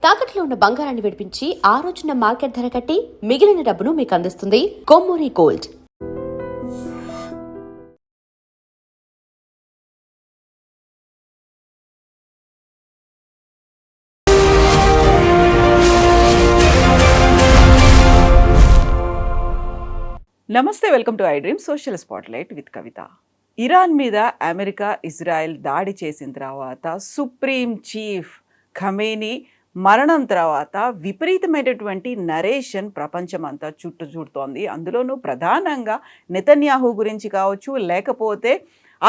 తాకట్లో ఉన్న బంగారాన్ని విడిపించి ఆ రోజున మార్కెట్ ధర కట్టి మిగిలిన డబ్బును మీకు అందిస్తుంది కొమ్మూరి గోల్డ్. నమస్తే, welcome to I dream social spotlight with Kavitha. Iran మీద అమెరికా, ఇజ్రాయెల్ దాడి చేసిన తర్వాత సుప్రీం చీఫ్ ఖమేనీ మరణం తర్వాత విపరీతమైనటువంటి నరేషన్ ప్రపంచం అంతా చుట్టుతోంది. అందులోనూ ప్రధానంగా నెతన్యాహు గురించి కావచ్చు, లేకపోతే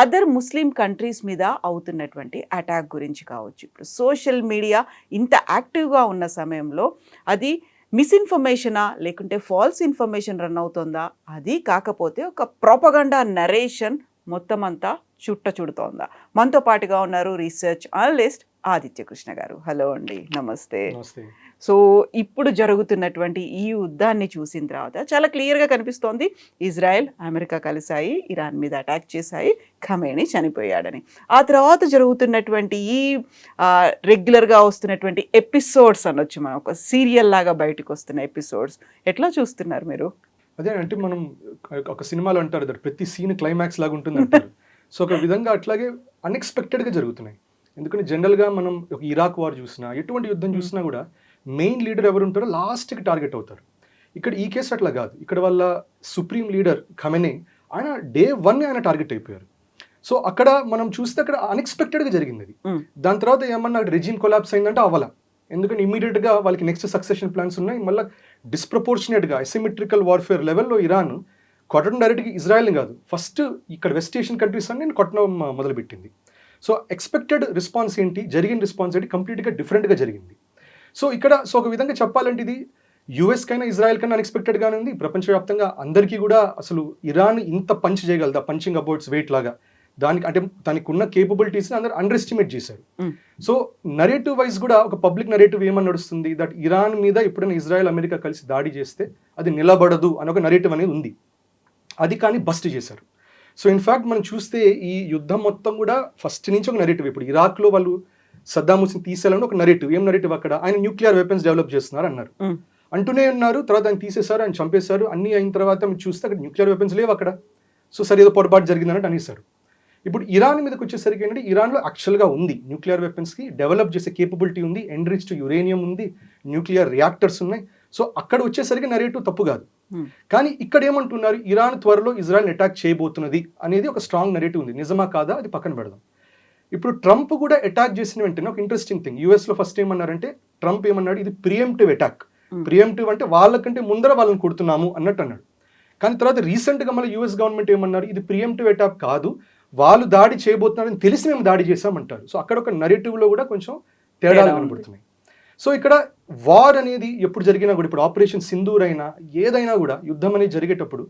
అదర్ ముస్లిం కంట్రీస్ మీద అవుతున్నటువంటి అటాక్ గురించి కావచ్చు. ఇప్పుడు సోషల్ మీడియా ఇంత యాక్టివ్గా ఉన్న సమయంలో అది మిస్ఇన్ఫర్మేషనా లేకుంటే ఫాల్స్ ఇన్ఫర్మేషన్ రన్ అవుతుందా, అది కాకపోతే ఒక ప్రొపగండా నరేషన్ మొత్తం అంతా చుడుతోందా? మనతో పాటుగా ఉన్నారు రీసెర్చ్ అనలిస్ట్ ఆదిత్య కృష్ణ గారు. హలో అండి, నమస్తే. సో ఇప్పుడు జరుగుతున్నటువంటి ఈ యుద్ధాన్ని చూసిన తర్వాత చాలా క్లియర్గా కనిపిస్తోంది, ఇజ్రాయెల్ అమెరికా కలిసాయి, ఇరాన్ మీద అటాక్ చేశాయి, ఖమేనీ చనిపోయాడని. ఆ తర్వాత జరుగుతున్నటువంటి ఈ రెగ్యులర్గా వస్తున్నటువంటి ఎపిసోడ్స్ అనొచ్చు, మనం ఒక సీరియల్ లాగా బయటకు వస్తున్న ఎపిసోడ్స్ ఎట్లా చూస్తున్నారు మీరు? అదే అంటే మనం ఒక సినిమాలో అంటారు కదా, ప్రతి సీన్ క్లైమాక్స్ లాగా ఉంటుంది అంటారు. సో ఒక విధంగా అట్లాగే అన్ఎక్స్పెక్టెడ్గా జరుగుతున్నాయి. ఎందుకంటే జనరల్గా మనం ఒక ఇరాక్ వార్ చూసినా, ఎటువంటి యుద్ధం చూసినా కూడా మెయిన్ లీడర్ ఎవరు ఉంటారో లాస్ట్కి టార్గెట్ అవుతారు. ఇక్కడ ఈ కేసు అట్లా కాదు. ఇక్కడ వాళ్ళ సుప్రీం లీడర్ ఖమేనీ ఆయన డే 1 ఆయన టార్గెట్ అయిపోయారు. సో అక్కడ మనం చూస్తే అక్కడ అన్ఎక్స్పెక్టెడ్గా జరిగింది అది. దాని తర్వాత ఏమన్నా రెజిమ్ కొలాప్స్ అయిందంటే అవ్వాల. ఎందుకంటే ఇమీడియట్గా వాళ్ళకి నెక్స్ట్ సక్సెషన్ ప్లాన్స్ ఉన్నాయి. మళ్ళీ డిస్ప్రపోర్షనేట్గా అసిమెట్రికల్ వార్ఫేర్ లెవెల్లో ఇరాన్ కొట్టడం డైరెక్ట్గా ఇజ్రాయెల్ని కాదు, ఫస్ట్ ఇక్కడ వెస్ట్ ఏషియన్ కంట్రీస్ అన్ని కొట్టడం మొదలుపెట్టింది. సో ఎక్స్పెక్టెడ్ రెస్పాన్స్ ఏంటి, జరిగిన రెస్పాన్స్ ఏంటి, కంప్లీట్గా డిఫరెంట్గా జరిగింది. సో ఇక్కడ ఒక విధంగా చెప్పాలంటే ఇది యుఎస్ కైనా ఇజ్రాయెల్ కైనా అన్ఎక్స్పెక్టెడ్గానే ఉంది. ప్రపంచవ్యాప్తంగా అందరికీ కూడా అసలు ఇరాన్ ఇంత పంచ్ చేయగలదా, పంచింగ్ అబౌట్స్ వెయిట్ లాగా, దానికి అంటే దానికి ఉన్న కేపబిలిటీస్ని అందరూ అండర్ ఎస్టిమేట్ చేశారు. సో నరేటివ్ వైజ్ కూడా ఒక పబ్లిక్ నరేటివ్ ఏమని నడుస్తుంది, దట్ ఇరాన్ మీద ఎప్పుడైనా ఇజ్రాయెల్ అమెరికా కలిసి దాడి చేస్తే అది నిలబడదు అని ఒక నరేటివ్ అనేది ఉంది. అది కానీ బస్ట్ చేశారు. సో ఇన్ఫ్యాక్ట్ మనం చూస్తే ఈ యుద్ధం మొత్తం కూడా ఫస్ట్ నుంచి ఒక నరేటివ్. ఇప్పుడు ఇరాక్లో వాళ్ళు సద్దాం హుసేన్ తీసేయాలని ఒక నరేటివ్. ఏం నరేటివ్, అక్కడ ఆయన న్యూక్లియర్ వెపన్స్ డెవలప్ చేస్తున్నారు అన్నారు, అంటూనే ఉన్నారు. తర్వాత ఆయన తీసేశారు, ఆయన చంపేశారు. అన్నీ అయిన తర్వాత మీరు చూస్తే అక్కడ న్యూక్లియర్ వెపన్స్ లేవు అక్కడ. సో సరే ఏదో పొరపాటు జరిగిందన్నట్టు అనేసారు. ఇప్పుడు ఇరాన్ మీదకి వచ్చేసరికి ఏంటంటే ఇరాన్లో యాక్చువల్గా ఉంది న్యూక్లియర్ వెపన్స్కి డెవలప్ చేసే కేపబిలిటీ ఉంది, ఎన్రిచ్డ్ యురేనియం ఉంది, న్యూక్లియర్ రియాక్టర్స్ ఉన్నాయి. సో అక్కడ వచ్చేసరికి నరేటివ్ తప్పు కాదు. కానీ ఇక్కడ ఏమంటున్నారు, ఇరాన్ త్వరలో ఇజ్రాయెల్ని అటాక్ చేయబోతున్నది అనేది ఒక స్ట్రాంగ్ నరేటివ్ ఉంది. నిజమా కాదా అది పక్కన పెడదాం. ఇప్పుడు ట్రంప్ కూడా అటాక్ చేసిన వెంటనే ఒక ఇంట్రెస్టింగ్ థింగ్, యూఎస్లో ఫస్ట్ ఏమన్నారంటే ట్రంప్ ఏమన్నాడు, ఇది ప్రియంప్టివ్ అటాక్. ప్రియంప్టివ్ అంటే వాళ్ళకంటే ముందర వాళ్ళని కొడుతున్నాము అన్నట్టు అన్నాడు. కానీ తర్వాత రీసెంట్గా మళ్ళీ యూఎస్ గవర్నమెంట్ ఏమన్నారు, ఇది ప్రియంప్టివ్ అటాక్ కాదు, వాళ్ళు దాడి చేయబోతున్నారని తెలిసి మేము దాడి చేశామంటారు. సో అక్కడ ఒక నరేటివ్లో కూడా కొంచెం తేడాలు కనబడుతున్నాయి. సో ఇక్కడ వార్ అనేది ఎప్పుడు జరిగినా కూడా, ఇప్పుడు ఆపరేషన్ సింధూర్ అయినా ఏదైనా కూడా యుద్ధం అనేది జరిగేటప్పుడు,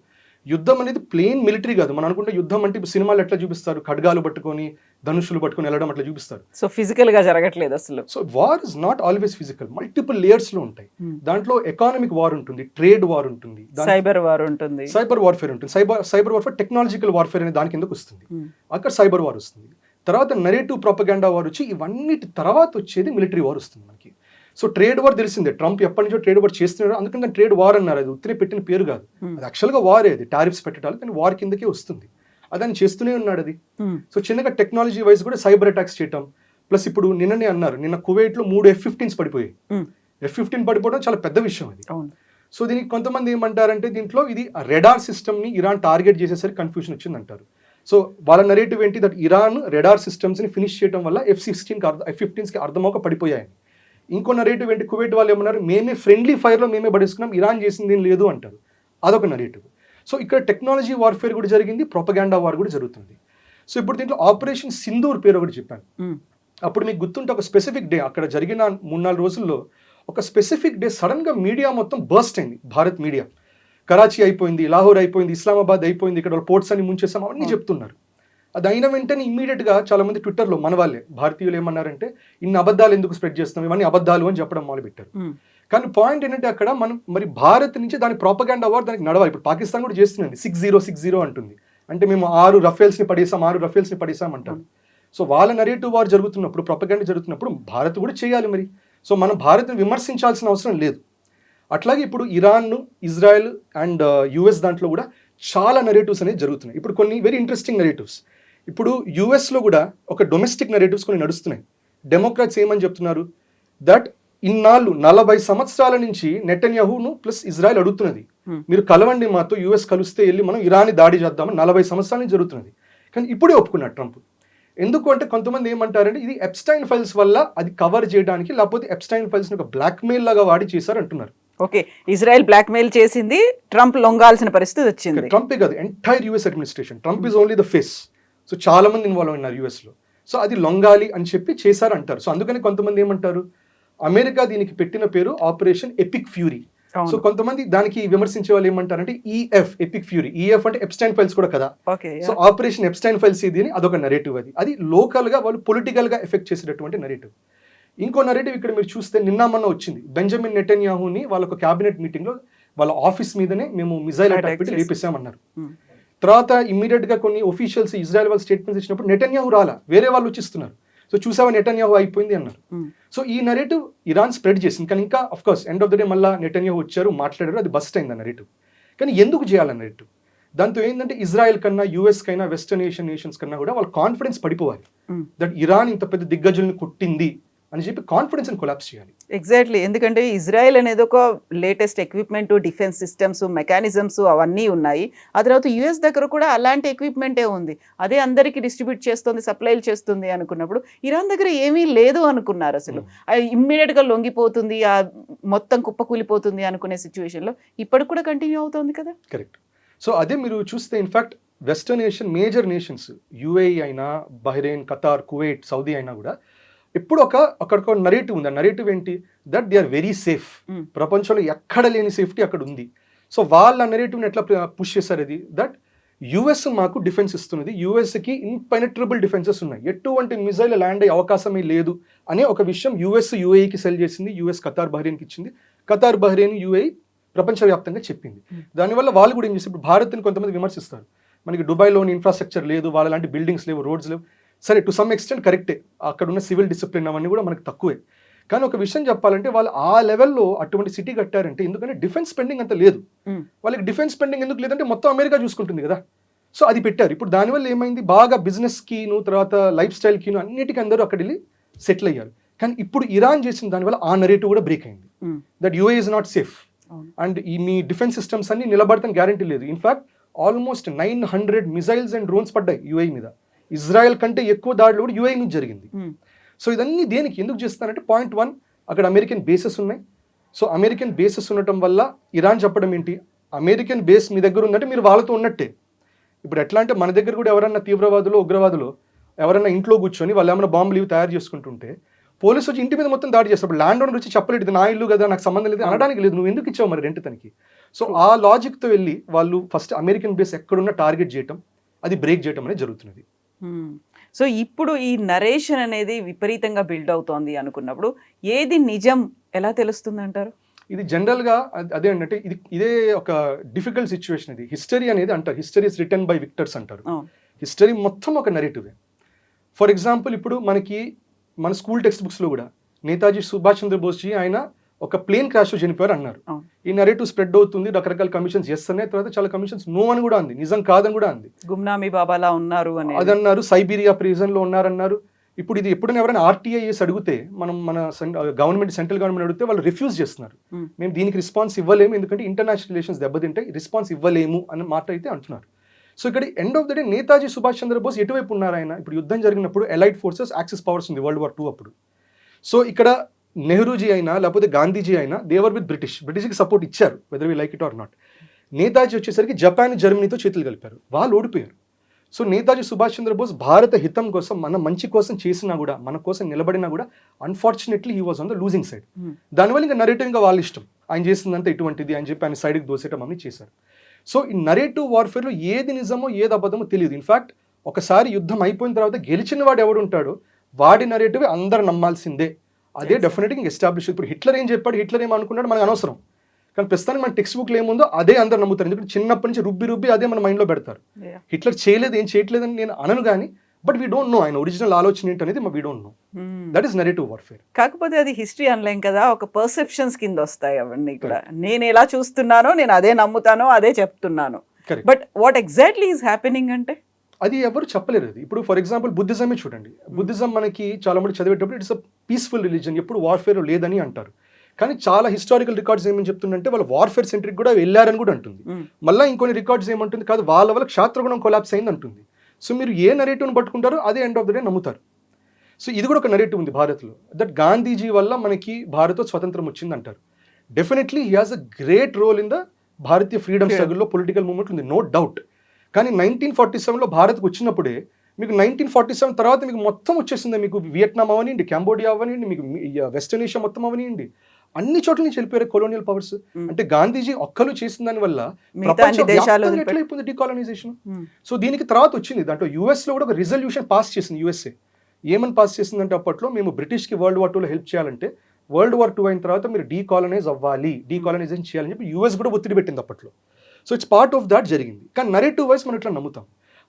యుద్ధం అనేది ప్లెయిన్ మిలిటరీ కాదు. మనం అనుకుంటే యుద్ధం అంటే ఇప్పుడు సినిమాలు ఎట్లా చూపిస్తారు, ఖడ్గాలు పట్టుకొని ధనుషులు పట్టుకొని వెళ్ళడం అట్లా చూపిస్తారు. సో ఫిజికల్ గా జరగట్లేదు అసలు. So war is not always physical, multiple layers లో ఉంటాయి. దాంట్లో ఎకానమిక్ వార్ ఉంటుంది, ట్రేడ్ వార్ ఉంటుంది, సైబర్ వార్ ఉంటుంది, సైబర్ వార్ఫేర్ ఉంటుంది. సైబర్ వార్ఫేర్ టెక్నాలజికల్ వార్ఫేర్ అనే దాని కిందకు వస్తుంది. అక్కడ సైబర్ వార్ వస్తుంది. తర్వాత నరేటివ్ ప్రొపగండా వార్ వచ్చి ఇవన్నిటి తర్వాత వచ్చేది మిలిటరీ వార్ వస్తుంది మనకి. సో ట్రేడ్ వార్ తెలిసిందే, ట్రంప్ ఎప్పటి నుంచో ట్రేడ్ వార్ చేస్తున్నాడు, అందుకని ట్రేడ్ వార్ అన్నారు. అది ఉత్తినే పెట్టిన పేరు కాదు, అది యాక్చువల్గా వారే, అది టారిఫ్స్ పెట్టాలి, కానీ వార్ కిందకే వస్తుంది. అదని చేస్తూనే ఉన్నాడు అది. సో చిన్నగా టెక్నాలజీ వైజ్ కూడా సైబర్ అటాక్స్ చేయటం. ప్లస్ ఇప్పుడు నిన్ననే అన్నారు, నిన్న కువైట్లో 3 F-15s పడిపోయాయి. F-15 పడిపోవడం చాలా పెద్ద విషయం అది. సో దీనికి కొంతమంది ఏమంటారంటే, దీంట్లో ఇది రెడార్ సిస్టమ్ని ఇరాన్ టార్గెట్ చేసేసరికి కన్ఫ్యూజన్ వచ్చింది అంటారు. సో వాళ్ళ నరేటివ్ ఏంటి, దట్ ఇరాన్ రెడార్ సిస్టమ్స్ని ఫినిష్ చేయడం వల్ల F-15కి అర్థమవక పడిపోయాయని. ఇంకో నరేటివ్ ఏంటి, కువైట్ వాళ్ళు ఏమన్నారు, మేమే ఫ్రెండ్లీ ఫైర్లో మేమే పడేసుకున్నాం, ఇరాన్ చేసింది ఏం లేదు అంటారు. అదొక నరేటివ్. సో ఇక్కడ టెక్నాలజీ వార్ఫేర్ కూడా జరిగింది, ప్రొపగాండా వార్ కూడా జరుగుతుంది. సో ఇప్పుడు దీంట్లో ఆపరేషన్ సింధూర్ పేరు ఒకటి చెప్పాను. అప్పుడు మీకు గుర్తుంటే ఒక స్పెసిఫిక్ డే అక్కడ జరిగిన 3-4 రోజుల్లో ఒక స్పెసిఫిక్ డే సడన్గా మీడియా మొత్తం బర్స్ట్ అయింది. భారత్ మీడియా కరాచీ అయిపోయింది, లాహోర్ అయిపోయింది, ఇస్లామాబాద్ అయిపోయింది, ఇక్కడ పోర్ట్స్ అన్ని ముంచేసాం అవన్నీ చెప్తున్నారు. అది అయిన వెంటనే ఇమ్మీడియట్గా చాలామంది ట్విట్టర్లో మన వాళ్ళే భారతీయులు ఏమన్నారంటే, ఇన్ని అబద్ధాలు ఎందుకు స్ప్రెడ్ చేస్తున్నాం, ఇవన్నీ అబద్ధాలు అని చెప్పడం మొదలుపెట్టారు. కానీ పాయింట్ ఏంటంటే అక్కడ మనం మరి భారత్ నుంచి దాని ప్రాపగాండా వార్ దానికి నడవాలి. ఇప్పుడు పాకిస్తాన్ కూడా చేస్తుందండి, 6060 అంటుంది. అంటే మేము 6 రఫేల్స్ని పడేసాం అంటారు. సో వాళ్ళ నరేటివ్ వార్ జరుగుతున్నప్పుడు, ప్రాపగాండా జరుగుతున్నప్పుడు భారత్ కూడా చేయాలి. మరి సో మనం భారత్ని విమర్శించాల్సిన అవసరం లేదు. అట్లాగే ఇప్పుడు ఇరాన్, ఇజ్రాయెల్ అండ్ యుఎస్ దాంట్లో కూడా చాలా నెరేటివ్స్ అనేవి జరుగుతున్నాయి. ఇప్పుడు కొన్ని వెరీ ఇంట్రెస్టింగ్ నెరేటివ్స్. ఇప్పుడు యుఎస్లో కూడా ఒక డొమెస్టిక్ నెరేటివ్స్ కొన్ని నడుస్తున్నాయి. డెమోక్రాట్స్ ఏమని చెప్తున్నారు, దట్ ఇన్నాళ్ళు 40 సంవత్సరాల నుంచి నెటన్యాహును ప్లస్ ఇజ్రాయెల్ అడుగుతున్నది, మీరు కలవండి మాతో, యుఎస్ కలిస్తే వెళ్ళి మనం ఇరాన్ని దాడి చేద్దామని 40 సంవత్సరాల నుంచి జరుగుతున్నది. కానీ ఇప్పుడే ఒప్పుకున్నాడు ట్రంప్. ఎందుకు అంటే కొంతమంది ఏమంటారంటే ఇది ఎప్స్టైన్ ఫైల్స్ వల్ల అది కవర్ చేయడానికి, లేకపోతే ఎప్స్టైన్ ఫైల్స్ని ఒక బ్లాక్మెయిల్ లాగా వాడి చేశారు అంటున్నారు. ఓకే, ఇజ్రాయెల్ బ్లాక్మెయిల్ చేసింది, ట్రంప్ లొంగాల్సిన పరిస్థితి వచ్చింది. ట్రంపే కాదు, entire US administration. Trump is only the face. So చాలా మంది ఇన్వాల్వ్ అయినారు యుఎస్లో. సో అది లొంగాలి అని చెప్పి చేశారు అంటారు. సో అందుకని కొంతమంది ఏమంటారు, అమెరికా దీనికి పెట్టిన పేరు ఆపరేషన్ ఎపిక్ ఫ్యూరీ. సో కొంతమంది దానికి విమర్శించే వాళ్ళు ఏమంటారంటే ఈఎఫ్, ఎపిక్ ఫ్యూరీ. ఈఎఫ్ అంటే ఎప్స్టైన్ ఫైల్స్ కూడా కదా. సో ఆపరేషన్ ఎప్స్టైన్ ఫైల్స్ ఇది అని అదొక నెరేటివ్. అది లోకల్ గా వాళ్ళు పొలిటికల్ గా ఎఫెక్ట్ చేసేటటువంటి నెరేటివ్. ఇంకో నెరేటివ్ ఇక్కడ మీరు చూస్తే నిన్న మొన్న వచ్చింది. బెంజమిన్ నెటన్యాహుని వాళ్ళ ఒక క్యాబినెట్ మీటింగ్ లో వాళ్ళ ఆఫీస్ మీదనే మేము మిజైల్ అటాక్ పెట్టి లేపేసామన్నారు. తర్వాత ఇమ్మీడియట్ గా కొన్ని ఒఫీషియల్స్ ఇజ్రాయెల్ వాళ్ళు స్టేట్మెంట్స్ ఇచ్చినప్పుడు నెటన్యాహు రాలా, వేరే వాళ్ళు వచ్చిస్తున్నారు. సో చూసావా నెటన్యాహు అయిపోయింది అన్నారు. సో ఈ నెరేటివ్ ఇరాన్ స్ప్రెడ్ చేసింది. కానీ ఇంకా of course end of the day మళ్ళీ నెటన్యాహు వచ్చారు, మాట్లాడారు, అది బస్ట్ అయింది ఆ నెరేటివ్. కానీ ఎందుకు చేయాలి నెరేటివ్? దాంతో ఏంటంటే ఇజ్రాయెల్ కన్నా, యుఎస్ కైనా, వెస్టర్న్ ఏషియన్ నేషన్స్ కన్నా కూడా వాళ్ళ కాన్ఫిడెన్స్ పడిపోవాలి. దట్ ఇరాన్ ఇంత పెద్ద దిగ్గజుల్ని కొట్టింది అని చెప్పి కాన్ఫిడెన్స్ ని కొలాప్స్ చేయాలి. ఎగ్జాక్ట్లీ, ఎందుకంటే ఇజ్రాయెల్ అనేది ఒక latest equipment, defence systems, mechanisms అవన్నీ ఉన్నాయి. ఆ తర్వాత యుఎస్ దగ్గర కూడా అలాంటి ఎక్విప్మెంటే ఉంది, అదే అందరికీ డిస్ట్రిబ్యూట్ చేస్తుంది, సప్లైలు చేస్తుంది అనుకున్నప్పుడు ఇరాన్ దగ్గర ఏమీ లేదు అనుకున్నారు. అసలు ఇమ్మీడియట్ గా లొంగిపోతుంది, ఆ మొత్తం కుప్పకూలిపోతుంది అనుకునే సిచ్యువేషన్లో ఇప్పటికి కూడా కంటిన్యూ అవుతుంది కదా. కరెక్ట్. సో అదే మీరు చూస్తే in fact western Asian major nations, UAE అయినా, బహ్రెయిన్, ఖతార్, కువైట్, సౌదీ అయినా కూడా ఎప్పుడు ఒక నరేటివ్ ఉంది. ఆ నరేటివ్ ఏంటి, that they are very safe. ప్రపంచంలో ఎక్కడ లేని సేఫ్టీ అక్కడ ఉంది. సో వాళ్ళ నరేటివ్ని ఎట్లా పుష్ చేశారు, అది దట్ యుఎస్ మాకు డిఫెన్స్ ఇస్తున్నది, యుఎస్కి ఇన్పెనట్రబుల్ డిఫెన్సెస్ ఉన్నాయి, ఎటువంటి మిజైల్ ల్యాండ్ అయ్యే అవకాశమే లేదు అనే ఒక విషయం యుఎస్ యుఏఈకి సెల్ చేసింది. యుఎస్ ఖతార్, బహ్రెయిన్కి ఇచ్చింది. ఖతార్, బహ్రెయిన్, యుఏఈ ప్రపంచవ్యాప్తంగా చెప్పింది. దానివల్ల వాళ్ళు కూడా ఏం చేస్తారు, ఇప్పుడు భారత్ని కొంతమంది విమర్శిస్తారు, మనకి దుబాయ్లోని ఇన్ఫ్రాస్ట్రక్చర్ లేదు, వాళ్ళ లాంటి బిల్డింగ్స్ లేవు, రోడ్స్ లేవు. సరే, టు సమ్ ఎక్స్టెంట్ కరెక్టే, అక్కడ ఉన్న సివిల్ డిసిప్లిన్ అవన్నీ కూడా మనకు తక్కువే. కానీ ఒక విషయం చెప్పాలంటే వాళ్ళు ఆ లెవెల్లో అటువంటి సిటీ కట్టారంటే ఎందుకంటే డిఫెన్స్ స్పెండింగ్ అంత లేదు. వాళ్ళకి డిఫెన్స్ స్పెండింగ్ ఎందుకు లేదంటే మొత్తం అమెరికా చూసుకుంటుంది కదా. సో అది పెట్టారు. ఇప్పుడు దానివల్ల ఏమైంది, బాగా బిజినెస్కిను, తర్వాత లైఫ్ స్టైల్కిను అన్నిటికీ అందరూ అక్కడ వెళ్ళి సెటిల్ అయ్యారు. కానీ ఇప్పుడు ఇరాన్ చేసిన దానివల్ల ఆ నెరేటివ్ కూడా బ్రేక్ అయింది, that UAE is not safe and ఈ మీ డిఫెన్స్ సిస్టమ్స్ అన్ని నిలబడతాం గ్యారంటీ లేదు. In fact almost 900 missiles and drones పడ్డాయి యుఏఈ మీద. ఇజ్రాయెల్ కంటే ఎక్కువ దాడులు కూడా యుఏఈ నుంచి జరిగింది. సో ఇదన్నీ దేనికి ఎందుకు చేస్తారంటే, పాయింట్ 1, అక్కడ అమెరికన్ బేసెస్ ఉన్నాయి. సో అమెరికన్ బేసెస్ ఉండటం వల్ల ఇరాన్ చెప్పడం ఏంటి, అమెరికన్ బేస్ మీ దగ్గర ఉందంటే మీరు వాళ్ళతో ఉన్నట్టే. ఇప్పుడు ఎట్లా అంటే మన దగ్గర కూడా ఎవరన్నా తీవ్రవాదులు, ఉగ్రవాదులు ఎవరన్నా ఇంట్లో కూర్చొని వాళ్ళు ఏమైనా బాంబులు ఇవి తయారు చేసుకుంటుంటే పోలీసు వచ్చి ఇంటి మీద మొత్తం దాడి చేస్తారు. ల్యాండ్ ఓనర్ వచ్చి చెప్పలేదు, ఇది నా ఇల్లు కదా, నాకు సంబంధం లేదు అనడానికి లేదు, నువ్వు ఎందుకు ఇచ్చావు మరి రెంట్ తనకి. సో ఆ లాజిక్తో వెళ్ళి వాళ్ళు ఫస్ట్ అమెరికన్ బేస్ ఎక్కడున్నా టార్గెట్ చేయటం, అది బ్రేక్ చేయటం అనేది జరుగుతున్నది. సో ఇప్పుడు ఈ నరేషన్ అనేది విపరీతంగా బిల్డ్ అవుతోంది అనుకున్నప్పుడు ఏది నిజం ఎలా తెలుస్తుంది అంటారు? ఇది జనరల్గా అదే అంటే ఇదే ఒక డిఫికల్ట్ సిచ్యువేషన్. ఇది హిస్టరీ అనేది అంటారు, హిస్టరీ ఇస్ రిటర్న్ బై విక్టర్స్ అంటారు. హిస్టరీ మొత్తం ఒక నెరేటివే. ఫర్ ఎగ్జాంపుల్ ఇప్పుడు మనకి మన స్కూల్ టెక్స్ట్ బుక్స్లో కూడా నేతాజీ సుభాష్ చంద్రబోస్ జీ ఆయన ఒక ప్లేన్ క్రాష్ చనిపోయారు అన్నారు. ఈ నెరేటివ్ స్ప్రెడ్ అవుతుంది, రకరకాల కమిషన్స్ చేస్తున్నాయి, తర్వాత చాలా కమిషన్స్ నో అని కూడా అంది, నిజం కాదని కూడా అంది. గుమ్నామీ బాబాలా ఉన్నారు అని అదన్నారు, సైబీరియా ప్రిజన్ లో ఉన్నారన్నారు. ఇప్పుడు ఇది ఎప్పుడైనా ఎవరైనా ఆర్టీఐ చేసి అడిగితే, మన గవర్నమెంట్, సెంట్రల్ గవర్నమెంట్ అడిగితే వాళ్ళు రిఫ్యూజ్ చేస్తున్నారు. మేము దీనికి రెస్పాన్స్ ఇవ్వలేము, ఎందుకంటే ఇంటర్నేషనల్ రిలేషన్స్ దెబ్బతింటాయి, రెస్పాన్స్ ఇవ్వలేము అన్న మాట అయితే అంటున్నారు. సో ఇక్కడ end of the day Netaji Subhash Chandrabose ఎటువైపు ఉన్నారు ఆయన? ఇప్పుడు యుద్ధం జరిగినప్పుడు ఎలైట్ ఫోర్సెస్, యాక్సిస్ పవర్స్ ఉంది World War II అప్పుడు. సో ఇక్కడ నెహ్రూజీ అయినా లేకపోతే గాంధీజీ అయినా దేవర్ విత్ బ్రిటిష్కి సపోర్ట్ ఇచ్చారు, whether we like it or not. Netaji వచ్చేసరికి జపాన్, జర్మనీతో చేతులు కలిపారు, వాళ్ళు ఓడిపోయారు. సో నేతాజీ సుభాష్ చంద్రబోస్ భారత హితం కోసం, మన మంచి కోసం చేసినా కూడా, మన కోసం నిలబడినా కూడా unfortunately he was on the losing side. దానివల్ల ఇంకా నరేటివ్గా వాళ్ళ ఇష్టం, ఆయన చేసిందంతా ఇటువంటిది అని చెప్పి ఆయన సైడ్కి దోసేయటం అన్ని చేశారు. సో ఈ నరేటివ్ వార్ఫేర్లో ఏది నిజమో ఏది అబద్ధమో తెలియదు. ఇన్ఫాక్ట్ ఒకసారి యుద్ధం అయిపోయిన తర్వాత గెలిచిన వాడు ఎవడు ఉంటాడో వాడి నరేటివ్ అందరు నమ్మాల్సిందే, అదే డెఫినెట్గా ఎస్టాబ్లిష్. ఇప్పుడు హిట్లర్ ఏం చెప్పాడు, హిట్లర్ ఏం అనుకున్నాడు మనకు అనవసరం, కానీ ప్రస్తుతానికి మన టెక్స్ట్ బుక్లో ఏముందో అదే అందరు నమ్ముతారు. ఎందుకంటే చిన్నప్పటి నుంచి రుబ్బి అదే మన మైండ్లో పెడతారు. హిట్లర్ చేయలేదు, ఏం చేయట్లేదని నేను అనను, కానీ బట్ వీ డోంట్ నో ఆయన ఒరిజినల్ ఆలోచన ఏంటి అనేది we don't know. That is narrative warfare. కాకపోతే అది హిస్టరీ అనలేం కదా, ఒక పర్సెప్షన్స్ కింద వస్తాయి అవన్నీ కూడా. నేను ఎలా చూస్తున్నానో నేను అదే నమ్ముతానో అదే చెప్తున్నాను. Correct. But what exactly is happening అంటే అది ఎవరు చెప్పలేరు. అది ఇప్పుడు ఫర్ ఎగ్జాంపుల్ బుద్ధిజమే చూడండి. బుద్ధిజం మనకి చాలా మంది చదివేటప్పుడు ఇట్స్ అ పీస్ఫుల్ రిలీజన్, ఎప్పుడు వార్ఫేర్ లేదని అంటారు. కానీ చాలా హిస్టారికల్ రికార్డ్స్ ఏమని చెప్తుందంటే వాళ్ళు వార్ఫేర్ సెంట్రిక్ కూడా వెళ్ళారని కూడా అంటుంది. మళ్ళీ ఇంకొన్ని రికార్డ్స్ ఏమంటుంది, కాదు వాళ్ళ వల్ల క్షాత్రగుణం కొలాప్స్ అయింది అంటుంది. సో మీరు ఏ నరేటివ్ని పట్టుకుంటారో అదే ఎండ్ ఆఫ్ ద డే నమ్ముతారు. సో ఇది కూడా ఒక నరేటివ్ ఉంది భారత్లో, దట్ గాంధీజీ వల్ల మనకి భారత స్వతంత్రం వచ్చింది అంటారు. Definitely he has a great role in the భారతీయ ఫ్రీడమ్ స్ట్రగుల్లో, పొలిటికల్ మూవ్మెంట్ ఉంది, నో డౌట్. కానీ 1947లో భారత్కు వచ్చినప్పుడే మీకు 1947 తర్వాత మీకు మొత్తం వచ్చేసింది. మీకు వియట్నాం అవనివ్వండి, కంబోడియా అవనివ్వండి, మీకు వెస్టర్న్ ఏషియా మొత్తం అవనివ్వండి, అన్ని చోట్ల నుంచి వెళ్ళిపోయారు కొలోనియల్ పవర్స్. అంటే గాంధీజీ ఒక్కరు చేసిన దాని వల్ల ఎట్లయిపోయింది డీకాలనైజేషన్. సో దీనికి తర్వాత వచ్చింది, దాంట్లో యుఎస్ లో కూడా ఒక రిజల్యూషన్ పాస్ చేసింది యుఎస్ఏ. ఏమని పాస్ చేసిందంటే అప్పట్లో మేము బ్రిటిష్కి వరల్డ్ వార్ 2లో హెల్ప్ చేయాలంటే వరల్డ్ వార్ 2 అయిన తర్వాత మీరు డీకాలనైజ్ అవ్వాలి, డీకాలనైజేషన్ చేయాలని చెప్పి యుఎస్ కూడా ఒత్తిడి పెట్టింది అప్పట్లో. So it's part of that జరిగింది. కానీ నరేటివ్ వైస్ మనం ఇట్లా నమ్ముతాం.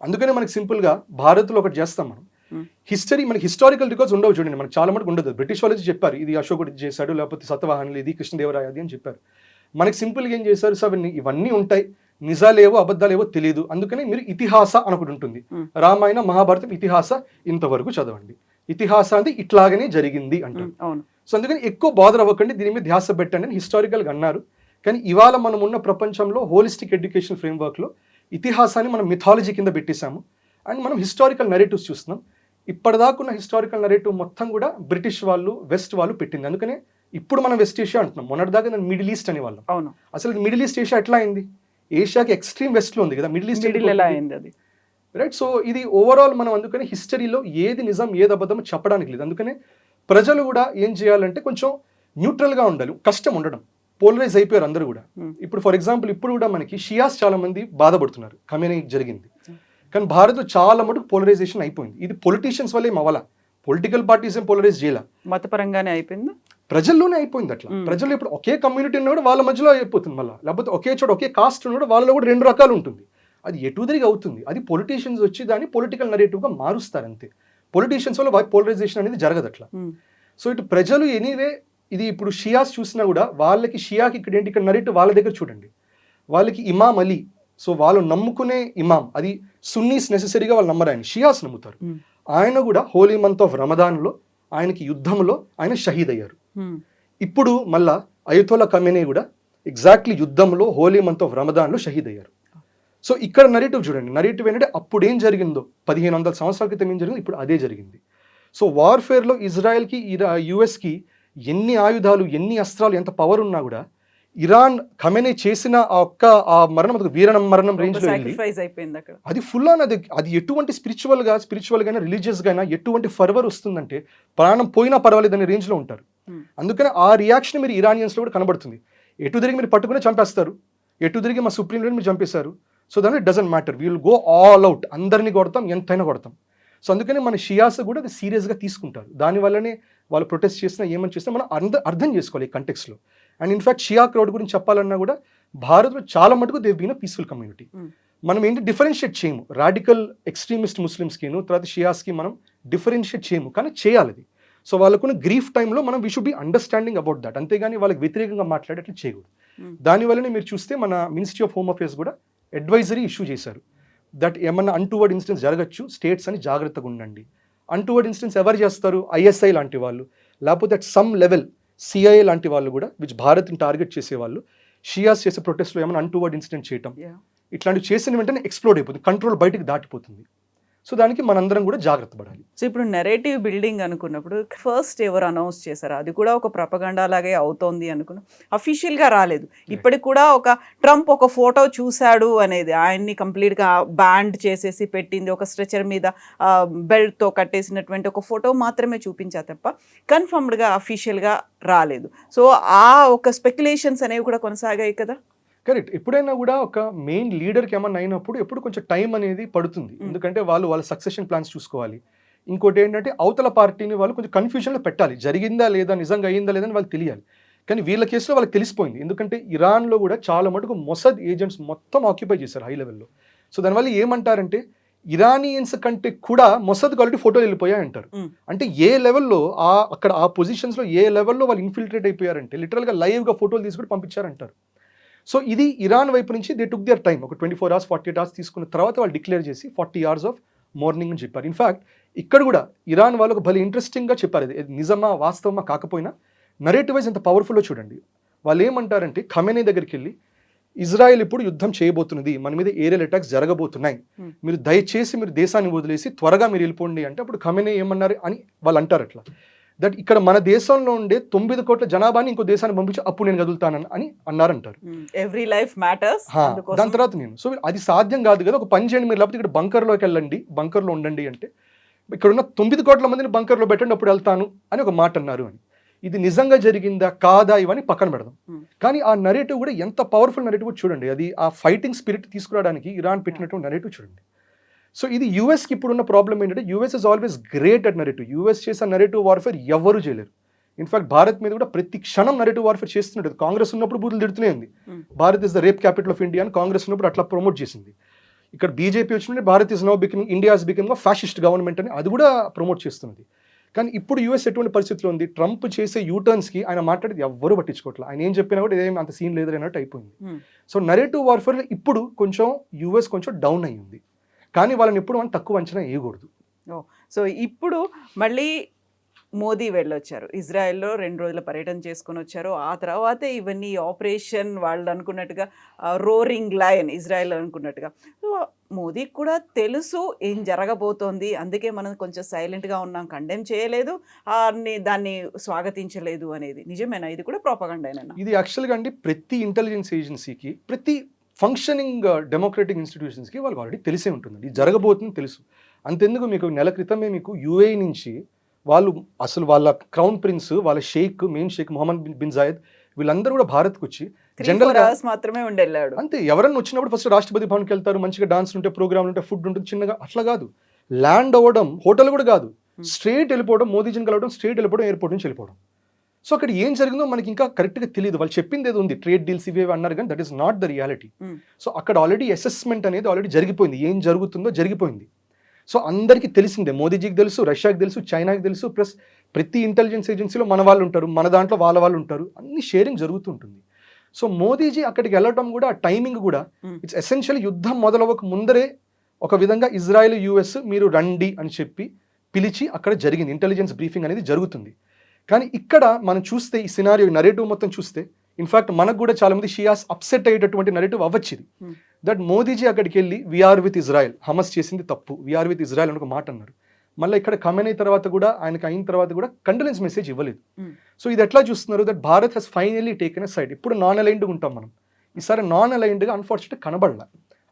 అందుకనే మనకి సింపుల్గా భారత్లో ఒకటి చేస్తాం మనం, హిస్టరీ మనకి హిస్టారికల్ రికార్డ్స్ ఉండవు చూడండి, మనకి చాలా మటుకు ఉండదు. బ్రిటిష్ వాళ్ళు చెప్పారు ఇది అశోకుడు చేశాడు, లేకపోతే సతవాహనులు ఇది కృష్ణదేవరాయది అని చెప్పారు. మనకి సింపుల్గా ఏం చేశారు, సో ఇవన్నీ ఉంటాయి, నిజాలేవో అబద్ధాలేవో తెలియదు, అందుకని మీరు ఇతిహాస అని ఒకటి ఉంటుంది. రామాయణ మహాభారతం ఇతిహాస ఇంతవరకు చదవండి, ఇతిహాస అంటే ఇట్లాగనే జరిగింది అంటారు. సో అందుకని ఎక్కువ బాధర్ అవ్వకండి, దీని మీద ధ్యాస పెట్టండి అని హిస్టారికల్గా అన్నారు. కానీ ఇవాళ మనం ఉన్న ప్రపంచంలో హోలిస్టిక్ ఎడ్యుకేషన్ ఫ్రేమ్వర్క్లో ఇతిహాసాన్ని మనం మిథాలజీ కింద పెట్టేశాము అండ్ మనం హిస్టారికల్ నరేటివ్స్ చూస్తున్నాం. ఇప్పటిదాకున్న హిస్టారికల్ నరేటివ్ మొత్తం కూడా బ్రిటిష్ వాళ్ళు, వెస్ట్ వాళ్ళు పెట్టింది. అందుకనే ఇప్పుడు మనం వెస్ట్ ఏషియా అంటున్నాం, మొన్నటిదాకా దాన్ని మిడిల్ ఈస్ట్ అని వాళ్ళం. అవును, అసలు మిడిల్ ఈస్ట్ ఏషియా ఎట్లా అయింది, ఏషియాకి ఎక్స్ట్రీమ్ వెస్ట్లో ఉంది కదా, మిడిల్ ఈస్ట్ ఎలా అయింది అది, రైట్. సో ఇది ఓవరాల్ మనం అందుకని హిస్టరీలో ఏది నిజం ఏది అబద్ధం చెప్పడానికి లేదు. అందుకనే ప్రజలు కూడా ఏం చేయాలంటే కొంచెం న్యూట్రల్గా ఉండాలి, కష్టం ఉండడం. పోలరైజ్ అయిపోయారు అందరూ కూడా. ఇప్పుడు ఫర్ ఎగ్జాంపుల్ ఇప్పుడు కూడా మనకి షియాస్ చాలా మంది బాధపడుతున్నారు, ఖమేనీ జరిగింది. కానీ భారత్లో చాలా మటుకు పోలరైజేషన్ అయిపోయింది. ఇది పొలిటీషియన్స్ వల్ల ఏం అవ్వాలా, పొలిటికల్ పార్టీస్ ఏం పోలరైజ్ చేయాల, మతపరంగానే అయిపోయింది, ప్రజల్లోనే అయిపోయింది. అట్లా ప్రజలు ఇప్పుడు ఒకే కమ్యూనిటీ ఉన్నా కూడా వాళ్ళ మధ్యలో అయిపోతుంది మళ్ళీ, లేకపోతే ఒకే చోట ఒకే కాస్ట్ ఉన్నా కూడా వాళ్ళలో కూడా 2 రకాలు ఉంటుంది. అది ఎటుదిరిగి అవుతుంది. అది పొలిటీషియన్స్ వచ్చి దాన్ని పొలిటికల్ నరేటివ్గా మారుస్తారు అంతే. పొలిటీషియన్స్ వల్ల పోలరైజేషన్ అనేది జరగదు అట్లా. సో ఇటు ప్రజలు ఎనీవే ఇది ఇప్పుడు షియాస్ చూసినా కూడా వాళ్ళకి షియాకి ఇక్కడ ఏంటి, ఇక్కడ నరేటివ్ వాళ్ళ దగ్గర చూడండి, వాళ్ళకి ఇమాం అలీ, సో వాళ్ళు నమ్ముకునే ఇమాం అది సున్నీస్ నెసెసరీగా వాళ్ళు నమ్మరు, ఆయన షియాస్ నమ్ముతారు. ఆయన కూడా హోలీ మంత్ ఆఫ్ రమదాన్లో ఆయనకి యుద్ధంలో ఆయన షహీద్ అయ్యారు. ఇప్పుడు మళ్ళా అయతోలా ఖమేనీ కూడా ఎగ్జాక్ట్లీ యుద్ధంలో హోలీ మంత్ ఆఫ్ రమదాన్లో షహీద్ అయ్యారు. సో ఇక్కడ నరేటివ్ చూడండి, నరేటివ్ ఏంటంటే అప్పుడు ఏం జరిగిందో 1500 సంవత్సరాల క్రితం ఏం జరిగిందో ఇప్పుడు అదే జరిగింది. సో వార్ఫేర్లో ఇజ్రాయెల్కి యుఎస్కి ఎన్ని ఆయుధాలు, ఎన్ని అస్త్రాలు, ఎంత పవర్ ఉన్నా కూడా ఇరాన్ ఖమేనీ చేసిన ఆ మరణం వీర మరణం రేంజ్ లో అది ఫుల్ ఆన్, అది ఎటువంటి స్పిరిచువల్ గానే రిలీజియస్ గానా ఎటువంటి ఫర్వర్ వస్తుందంటే ప్రాణం పోయినా పర్వాలేదు అనే రేంజ్ లో ఉంటారు. అందుకని ఆ రియాక్షన్ మీరు ఇరానియన్స్ లో కూడా కనబడుతుంది. ఎటు తిరిగి మీరు పట్టుకుని చంపేస్తారు, ఎటు తిరిగి మా సుప్రీం లీడర్ మీరు చంపేశారు. సో దాని doesn't matter, we will go all out, అందరినీ కొడతాం, ఎంతైనా కొడతాం. సో అందుకని మన షియాస్ కూడా అది సీరియస్గా తీసుకుంటారు. దానివల్లనే వాళ్ళు ప్రొటెస్ట్ చేసినా ఏమని చేసినా మనం అర్థం చేసుకోవాలి ఈ కంటెక్స్లో. అండ్ ఇన్ఫాక్ట్ షియా క్రౌడ్ గురించి చెప్పాలన్నా కూడా భారత్లో చాలా మటుకు they been a peaceful community. మనం ఏంటి డిఫరెన్షియేట్ చేయము, రాడికల్ ఎక్స్ట్రీమిస్ట్ ముస్లిమ్స్కిను తర్వాత షియాస్కి మనం డిఫరెన్షియేట్ చేయము, కానీ చేయాలి అది. సో వాళ్ళకున్న గ్రీఫ్ టైంలో మనం we should be understanding about that, అంతేగాని వాళ్ళకి వ్యతిరేకంగా మాట్లాడేట్లు చేయకూడదు. దానివల్లనే మీరు చూస్తే మన మినిస్ట్రీ ఆఫ్ హోమ్ అఫేర్స్ కూడా అడ్వైజరీ ఇష్యూ చేశారు, దట్ ఏమన్నా అన్టువర్డ్ ఇన్సిడెంట్స్ జరగచ్చు, స్టేట్స్ అని జాగ్రత్తగా ఉండండి. అన్టువర్డ్ ఇన్సిడెంట్స్ ఎవరు చేస్తారు, ఐఎస్ఐ లాంటి వాళ్ళు, లేకపోతే అట్ సమ్ లెవెల్ సిఐఏ లాంటి వాళ్ళు కూడా విచ్ భారత్ని టార్గెట్ చేసేవాళ్ళు షియాస్ చేసే ప్రొటెస్ట్లో ఏమైనా అన్టువర్డ్ ఇన్సిడెంట్ చేయటం, ఇట్లాంటివి చేసిన వెంటనే ఎక్స్ప్లోడ్ అయిపోతుంది, కంట్రోల్ బయటికి దాటిపోతుంది. సో దానికి మనందరం కూడా జాగ్రత్త పడాలి. సో ఇప్పుడు నెరేటివ్ బిల్డింగ్ అనుకున్నప్పుడు ఫస్ట్ ఎవరు అనౌన్స్ చేశారు, అది కూడా ఒక ప్రపగండా లాగే అవుతోంది అనుకున్నా, అఫీషియల్గా రాలేదు. ఇప్పటికి కూడా ఒక ట్రంప్ ఒక ఫోటో చూశాడు అనేది, ఆయన్ని కంప్లీట్గా బ్యాండ్ చేసేసి పెట్టింది, ఒక స్ట్రెచర్ మీద బెల్ట్తో కట్టేసినటువంటి ఒక ఫోటో మాత్రమే చూపించా తప్ప కన్ఫర్మ్డ్గా అఫీషియల్గా రాలేదు. సో ఆ ఒక స్పెక్యులేషన్స్ అనేవి కూడా కొనసాగాయి కదా. కరెక్ట్. ఎప్పుడైనా కూడా ఒక మెయిన్ లీడర్కి ఏమన్నా అయినప్పుడు ఎప్పుడు కొంచెం టైం అనేది పడుతుంది, ఎందుకంటే వాళ్ళ సక్సెషన్ ప్లాన్స్ చూసుకోవాలి. ఇంకోటి ఏంటంటే అవతల పార్టీని వాళ్ళు కొంచెం కన్ఫ్యూజన్లో పెట్టాలి, జరిగిందా లేదా, నిజంగా అయ్యిందా లేదని వాళ్ళకి తెలియాలి. కానీ వీళ్ళ కేసులో వాళ్ళకి తెలిసిపోయింది, ఎందుకంటే ఇరాన్లో కూడా చాలా మటుకు మొసద్ ఏజెంట్స్ మొత్తం ఆక్యుపై చేశారు హై లెవెల్లో. సో దానివల్ల ఏమంటారంటే ఇరానియన్స్ కంటే కూడా మొసద్ క్వాలిటీ ఫోటోలు వెళ్ళిపోయాయి అంటారు. అంటే ఏ లెవెల్లో అక్కడ ఆ పొజిషన్స్లో ఏ లెవెల్లో వాళ్ళు ఇన్ఫిల్ట్రేట్ అయిపోయారంటే లిటరల్గా లైవ్గా ఫోటోలు తీసుకుని పంపించారంటారు. సో ఇది ఇరాన్ వైపు నుంచి దే టుక్ దేర్ టైం, ఒక 24 hours 48 hours తీసుకున్న తర్వాత వాళ్ళు డిక్లేర్ చేసి 40 hours ఆఫ్ మార్నింగ్ అని చెప్పారు. ఇన్ఫ్యాక్ట్ ఇక్కడ కూడా ఇరాన్ వాళ్ళకు భలే ఇంట్రెస్టింగ్గా చెప్పారు. ఇది నిజమా వాస్తవమా కాకపోయినా నరేటివ్ వైజ్ ఎంత పవర్ఫుల్లో చూడండి. వాళ్ళు ఏమంటారంటే ఖమేనీ దగ్గరికి వెళ్ళి ఇజ్రాయెల్ ఇప్పుడు యుద్ధం చేయబోతున్నది, మన మీద ఏరియల్ అటాక్స్ జరగబోతున్నాయి, మీరు దయచేసి మీరు దేశాన్ని వదిలేసి త్వరగా మీరు వెళ్ళిపోండి అంటే అప్పుడు ఖమేనీ ఏమన్నారు అని వాళ్ళు అంటారు అట్లా, దట్ ఇక్కడ మన దేశంలో ఉండే 9 కోట్ల జనాభాని ఇంకో దేశాన్ని పంపించి అప్పుడు నేను కదులుతానని అని అన్నారంటారు. Every life matters. దాని తర్వాత నేను సో అది సాధ్యం కాదు కదా, ఒక పని చేయండి మీరు, లేకపోతే ఇక్కడ బంకర్లోకి వెళ్ళండి, బంకర్లో ఉండండి అంటే ఇక్కడ ఉన్న 9 కోట్ల మందిని బంకర్లో పెట్టండి అప్పుడు వెళ్తాను అని ఒక మాట అన్నారు అని. ఇది నిజంగా జరిగిందా కాదా ఇవన్నీ పక్కన పెడదాం, కానీ ఆ నరేటివ్ కూడా ఎంత పవర్ఫుల్ నరేటివ్ చూడండి. అది ఆ ఫైటింగ్ స్పిరిట్ తీసుకురావడానికి ఇరాన్ పెట్టినటువంటి నరేటివ్ చూడండి. సో ఇది యూఎస్కి ఇప్పుడున్న ప్రాబ్లం ఏంటంటే US is always great at narrative. US చేసే నరేటివ్ వార్ఫేర్ ఎవరు చేయలేరు. ఇన్ఫాక్ట్ భారత్ మీద కూడా ప్రతి క్షణం నరేటివ్ వార్ఫేర్ చేస్తుంటుంది. కాంగ్రెస్ ఉన్నప్పుడు బూతులు తిడుతూనే ఉంది, Bharat is the rape capital of India అని కాంగ్రెస్ ఉన్నప్పుడు అట్లా ప్రమోట్ చేసింది. ఇక్కడ బీజేపీ వచ్చినట్టు Bharat is now becoming India is becoming fascist government అని అది కూడా ప్రమోట్ చేస్తున్నది. కానీ ఇప్పుడు యూఎస్ ఎటువంటి పరిస్థితిలో ఉంది, ట్రంప్ చేసే యూటర్న్స్కి ఆయన మాట్లాడేది ఎవ్వరూ పట్టించుకోవట్లేదు, ఆయన ఏం చెప్పినా కూడా ఏం అంత సీన్ లేదు అన్నట్టు అయిపోయింది. సో నరేటివ్ వార్ఫేర్ ఇప్పుడు కొంచెం యూఎస్ కొంచెం డౌన్ అయ్యింది, కానీ వాళ్ళని ఎప్పుడు మనం తక్కువ అంచనా వేయకూడదు. సో ఇప్పుడు మళ్ళీ మోదీ వెళ్ళొచ్చారు, ఇజ్రాయెల్లో 2 రోజుల పర్యటన చేసుకొని వచ్చారు. ఆ తర్వాతే ఇవన్నీ ఆపరేషన్ వాళ్ళు అనుకున్నట్టుగా రోరింగ్ లయన్ ఇజ్రాయెల్ అనుకున్నట్టుగా. సో మోదీకి కూడా తెలుసు ఏం జరగబోతోంది, అందుకే మనం కొంచెం సైలెంట్గా ఉన్నాం, కండెమ్ చేయలేదు, దాన్ని స్వాగతించలేదు అనేది. నిజమేనా? ఇది కూడా ప్రోపగండానేనా? ఇది యాక్చువల్గా అండి ప్రతి ఇంటెలిజెన్స్ ఏజెన్సీకి, ప్రతి ఫంక్షనింగ్ డెమోక్రటిక్ ఇన్స్టిట్యూషన్స్కి వాళ్ళకి ఆల్రెడీ తెలిసే ఉంటుందండి, ఇది జరగబోతుంది తెలుసు. అంతెందుకు మీకు నెల క్రితమే మీకు యూఏఈ నుంచి వాళ్ళు అసలు వాళ్ళ క్రౌన్ ప్రిన్స్, వాళ్ళ sheikh, main sheikh Mohammed bin Zayed వీళ్ళందరూ కూడా భారత్కు వచ్చి జనరల్గా మాత్రమే ఉండేళ్ళాడు. అంతే, ఎవరన్నా వచ్చినప్పుడు ఫస్ట్ రాష్ట్రపతి భవన్కి వెళ్తారు, మంచిగా డాన్స్ ఉంటే, ప్రోగ్రామ్లు ఉంటే, ఫుడ్ ఉంటుంది, చిన్నగా అట్లా కాదు, ల్యాండ్ అవ్వడం, హోటల్ కూడా కాదు, స్ట్రేట్ వెళ్ళిపోవడం, మోదీజీని కలవడం, స్ట్రేట్ వెళ్ళిపోవడం, ఎయిర్పోర్ట్ నుంచి వెళ్ళిపోవడం. సో అక్కడ ఏం జరిగిందో మనకి ఇంకా కరెక్ట్గా తెలియదు. వాళ్ళు చెప్పింది ఏదో ఉంది, ట్రేడ్ డీల్స్ ఇవే అన్నారు, కానీ that is not the reality. So అక్కడ ఆల్రెడీ అసెస్మెంట్ అనేది ఆల్రెడీ జరిగిపోయింది, ఏం జరుగుతుందో జరిగిపోయింది. సో అందరికీ తెలిసిందే, మోదీజీకి తెలుసు, రష్యాకి తెలుసు, చైనాకి తెలుసు, ప్లస్ ప్రతి ఇంటెలిజెన్స్ ఏజెన్సీలో మన వాళ్ళు ఉంటారు, మన దాంట్లో వాళ్ళ వాళ్ళు ఉంటారు, అన్ని షేరింగ్ జరుగుతుంటుంది. సో మోదీజీ అక్కడికి వెళ్ళడం కూడా ఆ టైమింగ్ కూడా ఇట్స్ ఎసెన్షియల్ యుద్ధం మొదలవక ముందరే ఒక విధంగా ఇజ్రాయెల్ యుఎస్ మీరు రండి అని చెప్పి పిలిచి అక్కడ జరిగింది, ఇంటెలిజెన్స్ బ్రీఫింగ్ అనేది జరుగుతుంది. కానీ ఇక్కడ మనం చూస్తే ఈ సినారియో నరేటివ్ మొత్తం చూస్తే ఇన్ఫాక్ట్ మనకు కూడా చాలా మంది షియాస్ అప్సెట్ అయ్యేటటువంటి నరేటివ్ అవ్వచ్చింది. దట్ మోదీజీ అక్కడికి వెళ్ళి వీఆర్ విత్ ఇజ్రాయెల్, హమస్ చేసింది తప్పు, వీఆర్ విత్ ఇజ్రాయెల్ అని ఒక మాట అన్నారు. మళ్ళీ ఇక్కడ ఖమేనీ తర్వాత కూడా ఆయనకు అయిన తర్వాత కూడా కండోలెన్స్ మెసేజ్ ఇవ్వలేదు. సో ఇది ఎట్లా చూస్తున్నారు, that Bharat has finally taken a side. ఇప్పుడు నాన్ అలైన్డ్గా ఉంటాం మనం, ఈసారి నాన్ అలైన్డ్గా అన్ఫార్చునేట్ కనబడలా.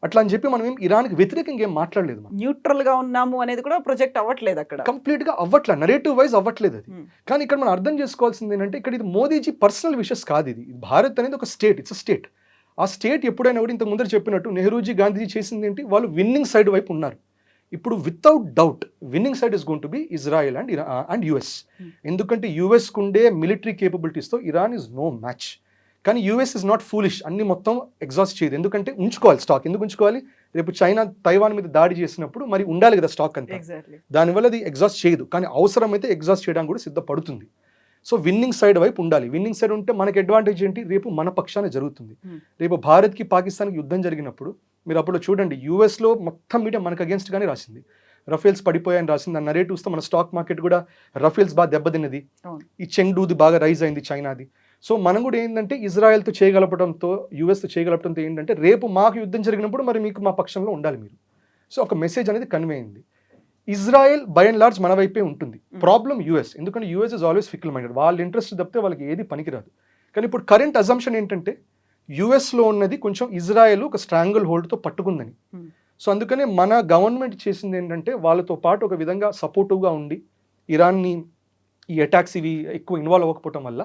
అట్లా అని చెప్పి మనం ఏం ఇరాన్కి వ్యతిరేకంగా ఏం మాట్లాడలేదు, న్యూట్రల్ గా ఉన్నాము అనేది కూడా ప్రొజెక్ట్ అవ్వట్లేదు, అక్కడ కంప్లీట్ గా అవ్వట్లేదు, నరేటివ్ వైజ్ అవ్వట్లేదు అది. కానీ ఇక్కడ మనం అర్థం చేసుకోవాల్సింది ఏంటంటే ఇక్కడ ఇది మోదీజీ పర్సనల్ విషెస్ కాదు, ఇది భారత్ అనేది ఒక స్టేట్, ఇట్స్ అ స్టేట్. ఆ స్టేట్ ఎప్పుడైనా కూడా ఇంతకు ముందర చెప్పినట్టు నెహ్రూజీ, గాంధీజీ చేసింది ఏంటి, వాళ్ళు విన్నింగ్ సైడ్ వైపు ఉన్నారు. ఇప్పుడు without doubt winning side is going to be Israel and US. ఎందుకంటే యుఎస్కు ఉండే మిలిటరీ కేపబిలిటీస్తో ఇరాన్ ఇస్ నో మ్యాచ్. కానీ యూఎస్ ఇస్ నాట్ ఫూలిష్, అన్ని మొత్తం ఎగ్జాస్ట్ చేయదు, ఎందుకంటే ఉంచుకోవాలి స్టాక్. ఎందుకు ఉంచుకోవాలి, రేపు చైనా తైవాన్ మీద దాడి చేసినప్పుడు మరి ఉండాలి కదా స్టాక్ అంతా, దానివల్ల అది ఎగ్జాస్ట్ చేయదు, కానీ అవసరమైతే ఎగ్జాస్ట్ చేయడానికి కూడా సిద్ధపడుతుంది. సో విన్నింగ్ సైడ్ వైపు ఉండాలి. విన్నింగ్ సైడ్ ఉంటే మనకి అడ్వాంటేజ్ ఏంటి, రేపు మన పక్షాన జరుగుతుంది. రేపు భారత్కి పాకిస్తాన్కి యుద్ధం జరిగినప్పుడు మీరు అప్పుడు చూడండి, యూఎస్లో మొత్తం మీడియా మనకు అగేన్స్ట్గానే రాసింది, రఫేల్స్ పడిపోయాయని రాసింది. ఆ నరేటివ్స్తో మన స్టాక్ మార్కెట్ కూడా రఫేల్స్ బాగా దెబ్బతిన్నది, ఈ చెంగ్డూది బాగా రైజ్ అయింది చైనాది. సో మనం కూడా ఏంటంటే ఇజ్రాయెల్తో చేయగలపడంతో, యూఎస్తో చేయగలపడంతో ఏంటంటే రేపు మాకు యుద్ధం జరిగినప్పుడు మరి మీకు మా పక్షంలో ఉండాలి మీరు. సో ఒక మెసేజ్ అనేది కన్వే అయింది. ఇజ్రాయెల్ బై అండ్ లార్జ్ మన వైపే ఉంటుంది, ప్రాబ్లం యూఎస్. ఎందుకంటే యూఎస్ ఇస్ ఆల్వేస్ ఫిక్ల్ మైండెడ్, వాళ్ళ ఇంట్రెస్ట్ తప్పితే వాళ్ళకి ఏది పనికిరాదు. కానీ ఇప్పుడు కరెంట్ అజంప్షన్ ఏంటంటే యూఎస్లో ఉన్నది కొంచెం ఇజ్రాయెల్ ఒక స్ట్రాంగిల్ హోల్డ్తో పట్టుకుందని. సో అందుకనే మన గవర్నమెంట్ చేసింది ఏంటంటే వాళ్ళతో పాటు ఒక విధంగా సపోర్టివ్గా ఉండి ఇరాన్ని ఈ అటాక్స్ ఇవి ఎక్కువ ఇన్వాల్వ్ అవ్వకపోవటం వల్ల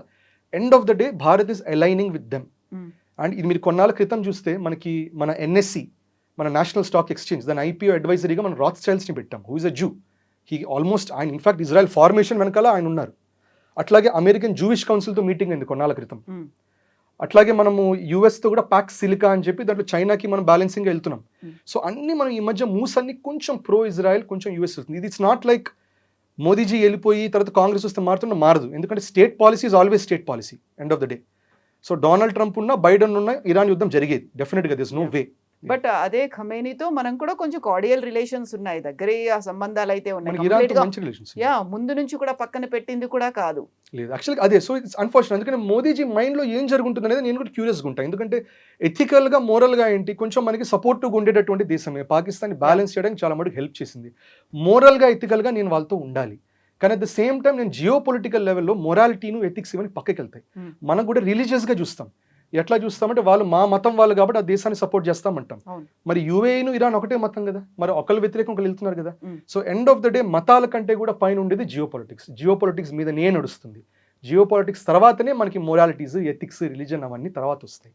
end of the day Bharat is aligning with them. And ఇది మీరు కొన్నాళ్ళ క్రితం చూస్తే మనకి మన ఎన్ఎస్సి, మన నేషనల్ స్టాక్ ఎక్స్చేంజ్, దాని ఐపీఓ అడ్వైజరీగా మనం రాత్స్చైల్డ్స్ని పెట్టాం, who is a Jew. He almost ఆయన ఇన్ఫాక్ట్ ఇజ్రాయెల్ ఫార్మేషన్ వెనకాల ఆయన ఉన్నారు. అట్లాగే అమెరికన్ జూయిష్ కౌన్సిల్తో మీటింగ్ అయింది కొన్నాళ్ళ క్రితం. అట్లాగే మనము యూఎస్తో కూడా ప్యాక్ సిలికా అని చెప్పి దాంట్లో చైనాకి మనం బ్యాలెన్సింగ్గా వెళ్తున్నాం. సో అన్ని మనం ఈ మధ్య మూవ్స్ అన్ని కొంచెం ప్రో ఇజ్రాయెల్ కొంచెం యూఎస్ వెళ్తుంది. ఇది ఇట్స్ నాట్ లైక్ మోదీజీ వెళ్ళిపోయి తర్వాత కాంగ్రెస్ వస్తే మారదు. ఎందుకంటే state policy is always state policy end of the day. So Donald Trump ఉన్నా బైడెన్ ఉన్నా ఇరాన్ యుద్ధం జరిగేది డెఫినెట్గా. This no way. బట్ అదే ఖమేనీతో మనం కూడా కొంచెం కార్డియల్ రిలేషన్స్ ఉన్నాయి, దగ్గర ఆ సంబంధాలు అయితే ఉన్నాయి. మనకి ఇరాన్తో మంచి రిలేషన్స్ ముందు నుంచి కూడా పక్కన పెట్టింది కూడా కాదు. లేదు యాక్చువల్గా అదే. So it's unfortunate. ఎందుకంటే మోదీజీ మైండ్లో ఏం జరుగుతుంది అనేది నేను కూడా క్యూరియస్గా ఉంటాను. ఎందుకంటే ఎథికల్గా మోరల్గా ఏంటి కొంచెం మనకి సపోర్టివ్గా ఉండేటటువంటి దేశమే పాకిస్తాన్ బ్యాలెన్స్ చేయడానికి చాలా మటుకు హెల్ప్ చేసింది. మోరల్గా ఎథికల్గా నేను వాళ్ళతో ఉండాలి. కానీ అట్ ద సేమ్ టైం నేను జియో పొలిటికల్ లెవెల్లో మొరాలిటీను ఎథిక్స్ ఇవన్నీ పక్కకి వెళ్తాయి. మనం కూడా రిలీజియస్గా చూస్తాం. ఎట్లా చూస్తామంటే వాళ్ళు మా మతం వాళ్ళు కాబట్టి ఆ దేశాన్ని సపోర్ట్ చేస్తామంటాం. మరి యూఏఈను ఇరాన్ ఒకటే మతం కదా, మరి ఒకళ్ళు వ్యతిరేకం ఒకళ్ళు వెళ్తున్నారు కదా. So end of the day మతాల కంటే కూడా పైన ఉండేది జియో పొలిటిక్స్ మీద నడుస్తుంది. జియో పొలిటిక్స్ తర్వాతనే మనకి మొరాలిటీస్ ఎథిక్స్ రిలీజన్ అవన్నీ తర్వాత వస్తాయి.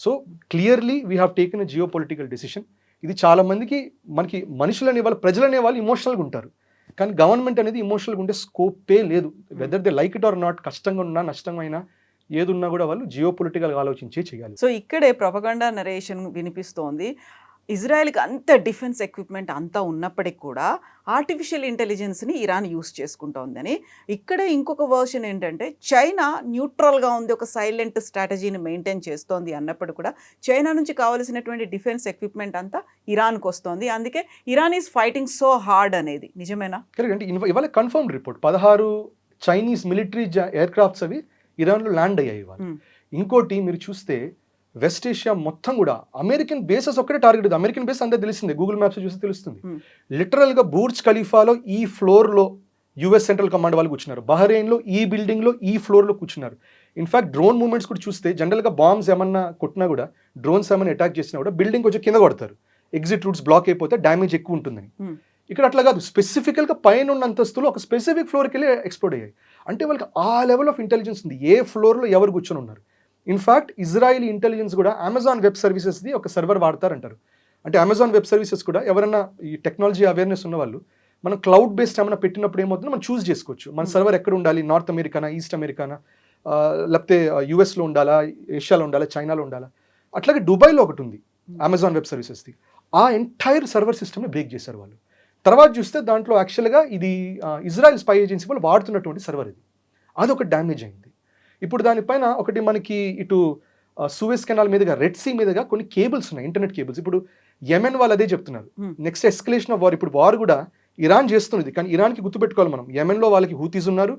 So clearly we have taken a geo political decision. ఇది చాలా మందికి మనకి మనుషులు అనేవాళ్ళు ప్రజలు అనేవాళ్ళు ఇమోషనల్గా ఉంటారు, కానీ గవర్నమెంట్ అనేది ఇమోషనల్గా ఉండే స్కోపే లేదు. Whether they like it or not, కష్టంగా ఉన్నా నష్టంగా అయినా ఏదున్నా కూడా వాళ్ళు జియో పొలిటికల్గా ఆలోచించే చేయాలి. సో ఇక్కడే ప్రొపగండా నరేషన్ వినిపిస్తోంది. ఇజ్రాయెల్కి అంత డిఫెన్స్ ఎక్విప్మెంట్ అంతా ఉన్నప్పటికీ కూడా ఆర్టిఫిషియల్ ఇంటెలిజెన్స్ని ఇరాన్ యూస్ చేసుకుంటోందని. ఇక్కడే ఇంకొక వర్షన్ ఏంటంటే చైనా న్యూట్రల్గా ఉంది, ఒక సైలెంట్ స్ట్రాటజీని మెయింటైన్ చేస్తోంది అన్నప్పుడు కూడా చైనా నుంచి కావాల్సినటువంటి డిఫెన్స్ ఎక్విప్మెంట్ అంతా ఇరాన్కి వస్తోంది. అందుకే Iran is fighting so hard అనేది నిజమేనా? కరెక్ట్. అంటే ఇవాళ confirm report 16 Chinese military air crafts అవి ఇరాన్లో ల్యాండ్ అయ్యాయి ఇవాళ. ఇంకోటి మీరు చూస్తే వెస్ట్ ఏషియా మొత్తం కూడా అమెరికన్ బేసెస్ ఒక్కటే టార్గెట్. అమెరికన్ బేస్ అంతా తెలిసిందే, గూగుల్ మ్యాప్స్ చూస్తే తెలుస్తుంది. లిటరల్గా బూర్జ్ ఖలీఫాలో ఈ ఫ్లోర్లో యుఎస్ సెంట్రల్ కమాండ్ వాళ్ళు కూర్చున్నారు, బహ్రెయిన్లో ఈ బిల్డింగ్లో ఈ ఫ్లోర్లో కూర్చున్నారు. ఇన్ఫాక్ట్ డ్రోన్ మూవ్మెంట్స్ కూడా చూస్తే జనరల్గా బాంబ్స్ ఏమన్నా కొట్టినా కూడా డ్రోన్స్ ఏమైనా అటాక్ చేసినా కూడా బిల్డింగ్ కొంచెం కింద కొడతారు, ఎగ్జిట్ రూట్స్ బ్లాక్ అయిపోతే డ్యామేజ్ ఎక్కువ ఉంటుందని. ఇక్కడ అట్లా కాదు, స్పెసిఫికల్గా పైన ఉన్న అంతస్తులు ఒక స్పెసిఫిక్ ఫ్లోర్కి వెళ్ళి ఎక్స్ప్లోడ్ అయ్యాయి. అంటే వాళ్ళకి ఆ లెవెల్ ఆఫ్ ఇంటెలిజెన్స్ ఉంది, ఏ ఫ్లోర్లో ఎవరు కూర్చొని ఉన్నారు. ఇన్ఫాక్ట్ ఇజ్రాయిలీ ఇంటెలిజెన్స్ కూడా అమెజాన్ వెబ్ సర్వీసెస్ది ఒక సర్వర్ వాడతారంటారు. అంటే అమెజాన్ వెబ్ సర్వీసెస్ కూడా ఎవరైనా ఈ టెక్నాలజీ అవేర్నెస్ ఉన్న వాళ్ళు మనం క్లౌడ్ బేస్డ్ ఏమైనా పెట్టినప్పుడు ఏమవుతుందో మనం చూస్ చేసుకోవచ్చు. మన సర్వర్ ఎక్కడ ఉండాలి, నార్త్ అమెరికానా, ఈస్ట్ అమెరికానా, లేకపోతే యుఎస్లో ఉండాలా, ఏషియాలో ఉండాలా, చైనాలో ఉండాలా. అట్లాగే దుబాయ్లో ఒకటి ఉంది అమెజాన్ వెబ్ సర్వీసెస్ది. ఆ ఎంటైర్ సర్వర్ సిస్టమ్ని బ్రేక్ చేశారు వాళ్ళు. తర్వాత చూస్తే దాంట్లో యాక్చువల్గా ఇది ఇజ్రాయెల్ స్పై ఏజెన్సీ వాళ్ళు వాడుతున్నటువంటి సర్వర్ ఇది, అదొక డ్యామేజ్ అయింది. ఇప్పుడు దానిపైన ఒకటి మనకి ఇటు సూయజ్ కెనాల్ మీదుగా రెడ్ సీ మీదుగా కొన్ని కేబుల్స్ ఉన్నాయి, ఇంటర్నెట్ కేబుల్స్. ఇప్పుడు యెమెన్ వాళ్ళు అదే చెప్తున్నారు, నెక్స్ట్ ఎస్కలేషన్ ఆఫ్ వార్. ఇప్పుడు వార్ కూడా ఇరాన్ చేస్తున్నది, కానీ ఇరాన్కి గుర్తుపెట్టుకోవాలి మనం, యెమెన్లో వాళ్ళకి హూతీస్ ఉన్నారు,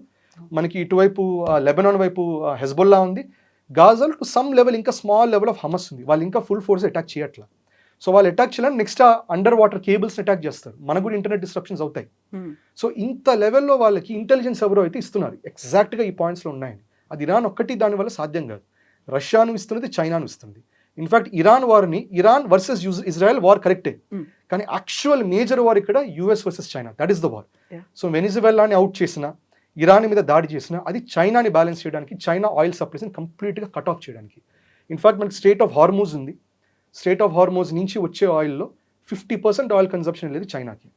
మనకి ఇటువైపు లెబనాన్ వైపు హెజ్బొల్లా ఉంది, గాజాలో టు సమ్ లెవెల్ ఇంకా స్మాల్ లెవెల్ ఆఫ్ హమస్ ఉంది. వాళ్ళు ఇంకా ఫుల్ ఫోర్స్ అటాక్ చేయట్లా. సో వాళ్ళు అటాక్ చేయాలని నెక్స్ట్ అండర్ వాటర్ కేబుల్స్ని అటాక్ చేస్తారు, మనకు కూడా ఇంటర్నెట్ డిస్ట్రప్షన్స్ అవుతాయి. సో ఇంత లెవెల్లో వాళ్ళకి ఇంటెలిజెన్స్ ఎవరో అయితే ఇస్తున్నారు, ఎగ్జాక్ట్గా ఈ పాయింట్స్లో ఉన్నాయని. అది ఇరాన్ ఒక్కటి దానివల్ల సాధ్యం కాదు, రష్యాను ఇస్తున్నది, చైనాను ఇస్తుంది. ఇన్ఫాక్ట్ ఇరాన్ వార్ని ఇరాన్ వర్సెస్ ఇజ్రాయెల్ వార్ కరెక్టే, కానీ యాక్చువల్ మేజర్ వార్ ఇక్కడ US versus China, that is the war. So వెనిజువెలాని అవుట్ చేసిన, ఇరాన్ మీద దాడి చేసిన, అది చైనాని బ్యాలెన్స్ చేయడానికి, చైనా ఆయిల్ సప్లైస్ని కంప్లీట్గా కట్ ఆఫ్ చేయడానికి. ఇన్ఫాక్ట్ మనకి స్ట్రెయిట్ ఆఫ్ హార్మూజ్ ఉంది, స్ట్రెయిట్ ఆఫ్ హార్మోజ్ నుంచి వచ్చే ఆయిల్లో 50% ఆయిల్ కన్సంప్షన్ లేదు చైనాకి.